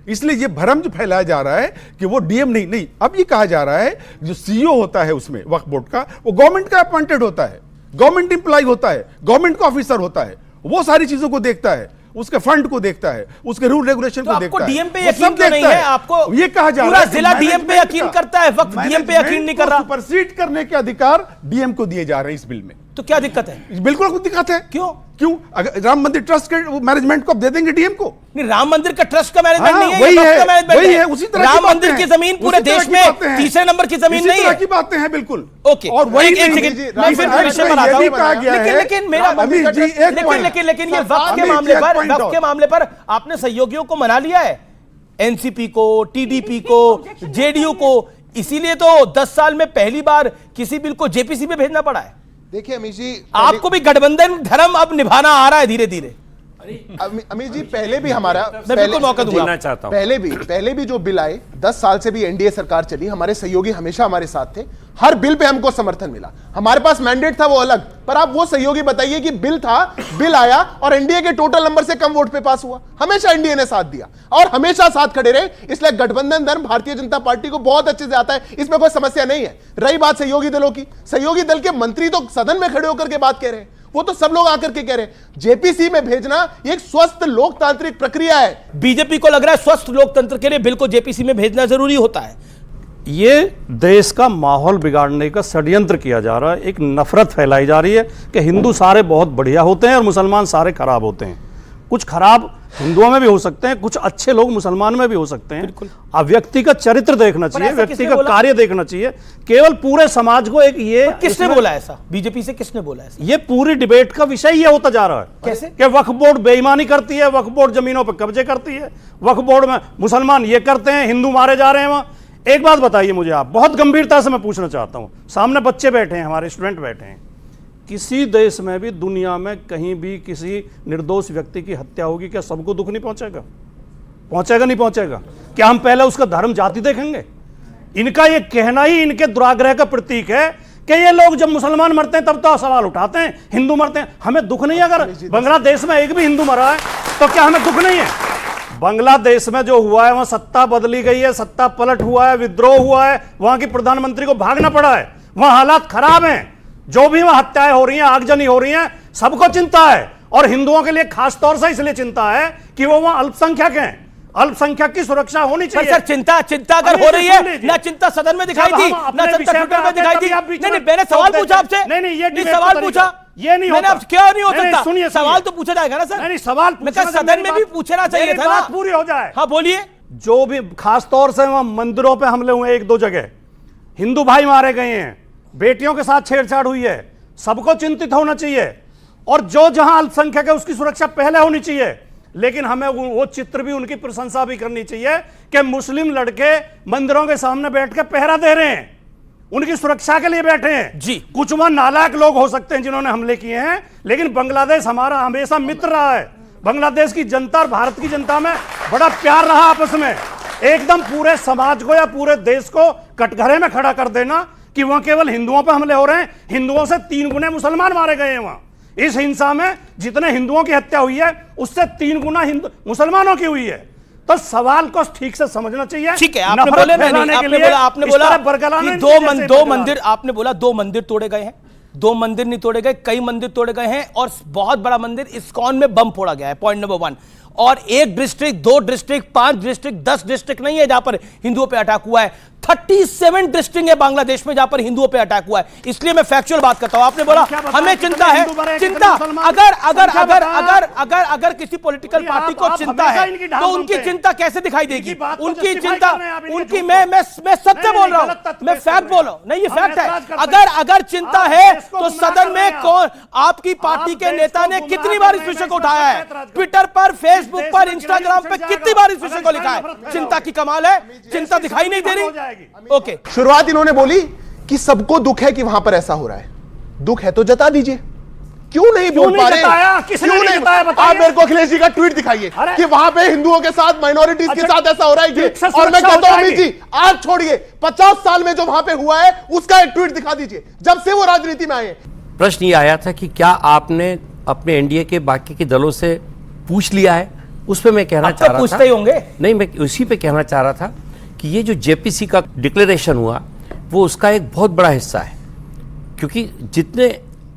इसलिए ये भ्रम जो फैलाया जा रहा है कि वो डीएम नहीं, अब ये कहा जा रहा है जो सीईओ होता है उसमें वक्फ बोर्ड का, वो गवर्नमेंट का अपॉइंटेड होता है, गवर्नमेंट एम्प्लॉय होता है, गवर्नमेंट का ऑफिसर होता है, वो सारी चीजों को देखता है, उसके फंड को देखता है, उसके रूल रेगुलेशन को देखता है। डीएम पे यकीन क्यों नहीं है? आपको ये कहा जा रहा है जिला डीएम पे यकीन करता है, वक्त डीएम पे यकीन नहीं कर रहा। सुपरसीड करने के अधिकार डीएम को दिए जा रहे हैं इस बिल में। तो क्या दिक्कत है? बिल्कुल कुछ दिक्कत है। क्यों? अगर राम मंदिर ट्रस्ट के मैनेजमेंट को आप दे देंगे डीएम को? नहीं, राम मंदिर का ट्रस्ट का मैनेजमेंट नहीं है, वही है, उसी तरह राम मंदिर की जमीन पूरे देश में तीसरे नंबर की जमीन नहीं है। की बातें हैं बिल्कुल। ओके, और वही मैं फिर विषय पर आता हूं, लेकिन मेरा लेकिन ये वक्त के मामले पर आपने सहयोगियों को मना लिया है, एनसीपी को, टीडीपी को, जेडीयू को, इसीलिए तो 10 साल में पहली बार किसी बिल को जेपीसी में भेजना पड़ा है। देखिए अमीश जी, आपको भी गठबंधन धर्म अब निभाना आ रहा है धीरे धीरे। अमीश जी, पहले भी हमारा मौका दूंगा, चाहता हूं पहले भी जो बिल आए, 10 साल से भी एनडीए सरकार चली, हमारे सहयोगी हमेशा हमारे साथ थे, हर बिल पे हमको समर्थन मिला। हमारे पास मैंडेट था वो अलग, पर आप वो सहयोगी बताइए कि बिल था, बिल आया और एनडीए के टोटल नंबर से कम वोट पे पास हुआ। हमेशा एनडीए ने साथ दिया और हमेशा साथ खड़े रहे, इसलिए गठबंधन धर्म भारतीय जनता पार्टी को बहुत अच्छे से आता है, इसमें कोई समस्या नहीं है। रही बात सहयोगी दलों की, सहयोगी दल के मंत्री तो सदन में खड़े होकर के बात कह रहे हैं, वो तो सब लोग आकर के कह रहे हैं जेपीसी में भेजना एक स्वस्थ लोकतांत्रिक प्रक्रिया है। बीजेपी को लग रहा है स्वस्थ लोकतंत्र के लिए बिल को जेपीसी में भेजना जरूरी होता है। ये देश का माहौल बिगाड़ने का षड्यंत्र किया जा रहा है, एक नफरत फैलाई जा रही है कि हिंदू सारे बहुत बढ़िया होते हैं और मुसलमान सारे खराब होते हैं। कुछ खराब हिंदुओं में भी हो सकते हैं, कुछ अच्छे लोग मुसलमान में भी हो सकते हैं। अब व्यक्ति का चरित्र देखना चाहिए, व्यक्ति का कार्य देखना चाहिए, केवल पूरे समाज को एक ये किसने बोला ऐसा? बीजेपी से किसने बोला ऐसा? ये पूरी डिबेट का विषय ये होता जा रहा है। कैसे? कि वक्फ बोर्ड बेईमानी करती है, वक्फ बोर्ड जमीनों पर कब्जे करती है, वक्फ बोर्ड में मुसलमान ये करते हैं, हिंदू मारे जा रहे हैं वहां। एक बात बताइए मुझे आप, बहुत गंभीरता से मैं पूछना चाहता हूं, सामने बच्चे बैठे हैं, हमारे स्टूडेंट बैठे हैं, किसी देश में भी, दुनिया में कहीं भी किसी निर्दोष व्यक्ति की हत्या होगी, क्या सबको दुख नहीं पहुंचेगा? पहुंचेगा नहीं पहुंचेगा? क्या हम पहले उसका धर्म जाति देखेंगे? इनका ये कहना ही इनके दुराग्रह का प्रतीक है कि ये लोग जब मुसलमान मरते हैं तब तो सवाल उठाते हैं, हिंदू मरते हैं हमें दुख नहीं है। अगर बांग्लादेश में एक भी हिंदू मरा है तो क्या हमें दुख नहीं है? बांग्लादेश में जो हुआ है, वहां सत्ता बदली गई है, सत्ता पलट हुआ है, विद्रोह हुआ है, वहां की प्रधानमंत्री को भागना पड़ा है, वहां हालात खराब हैं, जो भी वहां हत्याएं हो रही हैं, आगजनी हो रही हैं, सबको चिंता है। और हिंदुओं के लिए खास तौर से इसलिए चिंता है कि वो वहां अल्पसंख्यक हैं, अल्पसंख्यक की सुरक्षा होनी चाहिए। सर चिंता अगर हो रही है ना, चिंता सदन में दिखाई थी ना, चिंता ट्विटर में दिखाई थी। नहीं, मैंने सवाल पूछा आपसे। नहीं, ये सवाल पूछा, ये नहीं मैंने होता। क्या नहीं हो सकता? सुनिए, सवाल तो पूछा जाएगा ना सर। नहीं, सवाल मैं कहा सदन में भी पूछना चाहिए था ना, पूरी हो जाए। हाँ बोलिए। जो भी खास तौर से वहां मंदिरों पे हमले हुए, एक दो जगह हिंदू भाई मारे गए हैं, बेटियों के साथ छेड़छाड़ हुई है, सबको चिंतित होना चाहिए। और जो जहां अल्पसंख्यक है उसकी सुरक्षा पहले होनी चाहिए, लेकिन हमें वो चित्र भी, उनकी प्रशंसा भी करनी चाहिए कि मुस्लिम लड़के मंदिरों के सामने बैठ के पहरा दे रहे हैं, उनकी सुरक्षा के लिए बैठे हैं जी। कुछ वहां नालायक लोग हो सकते हैं जिन्होंने हमले किए हैं, लेकिन बांग्लादेश हमारा हमेशा मित्र रहा है। बांग्लादेश की जनता और भारत की जनता में बड़ा प्यार रहा आपस में। एकदम पूरे समाज को या पूरे देश को कटघरे में खड़ा कर देना कि वहां केवल हिंदुओं पर हमले हो रहे हैं, हिंदुओं से 3 गुने मुसलमान मारे गए हैं वहां। इस हिंसा में जितने हिंदुओं की हत्या हुई है उससे 3 गुना हिंदू मुसलमानों की हुई है। तो सवाल को ठीक से समझना चाहिए। ठीक है, आपने बोला कि दो मंदिर, आपने बोला 2 मंदिर तोड़े गए हैं, 2 मंदिर नहीं तोड़े गए, कई मंदिर तोड़े गए हैं और बहुत बड़ा मंदिर इस्कॉन में बम फोड़ा गया है, पॉइंट नंबर 1। और 1 डिस्ट्रिक्ट, 2 डिस्ट्रिक्ट, 5 डिस्ट्रिक्ट, 10 डिस्ट्रिक्ट नहीं है जहां पर हिंदुओं पे अटैक हुआ है। 37 डिस्ट्रिक्ट है बांग्लादेश में जहां पर हिंदुओं पे अटैक हुआ है। इसलिए मैं फैक्चुअल बात करता हूं। आपने बोला हमें चिंता है, चिंता अगर किसी पॉलिटिकल पार्टी को चिंता है तो उनकी चिंता कैसे दिखाई देगी? उनकी चिंता, उनकी मैं सत्य बोल रहा हूं, मैं फैक्ट बोल रहा हूं। नहीं, ये फैक्ट है। अगर चिंता है तो सदन में कौन, आपकी पार्टी के नेता ने कितनी बार इस विषय को उठाया है? ट्विटर पर, फेसबुक पर, इंस्टाग्राम पर कितनी बार इस विषय को लिखा है? चिंता की कमाल है, चिंता दिखाई नहीं दे रही। ओके, शुरुआत इन्होंने बोली कि सबको दुख है कि वहां पर ऐसा हो रहा है। दुख है तो जता दीजिए, क्यों नहीं बोल पा रहे? क्यों नहीं बताया? आप मेरे को अखिलेश जी का ट्वीट दिखाइए कि वहां पे हिंदुओं के साथ, माइनॉरिटीज के साथ ऐसा हो रहा है। और मैं कहता हूं अमित जी, आप छोड़िए, 50 साल में जो वहां पे हुआ है उसका एक ट्वीट दिखा दीजिए, जब से वो राजनीति में आए। प्रश्न ये आया था कि क्या आपने अपने एनडीए के बाकी के दलों से पूछ लिया है? उस पर मैं कहना चाह रहा था, पूछते ही होंगे। नहीं, मैं उसी पे कहना चाह रहा था कि ये जो जेपीसी का डिक्लेरेशन हुआ वो उसका एक बहुत बड़ा हिस्सा है, क्योंकि जितने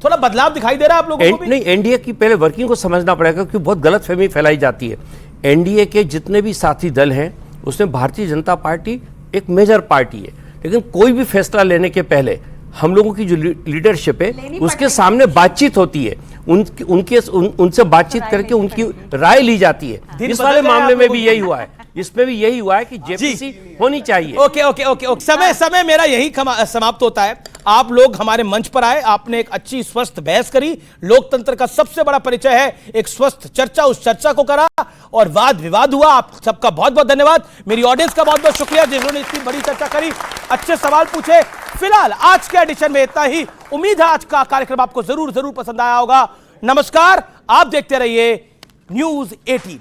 थोड़ा बदलाव दिखाई दे रहा है आप लोगों को भी? नहीं, एनडीए की पहले वर्किंग को समझना पड़ेगा, क्योंकि बहुत गलतफहमी फैलाई जाती है। एनडीए के जितने भी साथी दल हैं उसमें भारतीय जनता पार्टी एक मेजर पार्टी है, लेकिन कोई भी फैसला लेने के पहले हम लोगों की जो लीडरशिप है उसके सामने बातचीत होती है, उनसे बातचीत करके उनकी राय ली जाती है। इस वाले मामले में भी यही हुआ है, इसमें भी यही हुआ है कि जेपीसी होनी चाहिए। ओके, समय मेरा यही समाप्त होता है। आप लोग हमारे मंच पर आए, आपने एक अच्छी स्वस्थ बहस करी। लोकतंत्र का सबसे बड़ा परिचय है एक स्वस्थ चर्चा, उस चर्चा को करा और वाद विवाद हुआ। आप सबका बहुत बहुत धन्यवाद। मेरी ऑडियंस का बहुत बहुत शुक्रिया जिन्होंने इतनी बड़ी चर्चा करी, अच्छे सवाल पूछे। फिलहाल आज के एडिशन में इतना ही। उम्मीद है आज का कार्यक्रम आपको जरूर पसंद आया होगा। नमस्कार, आप देखते रहिए News 18।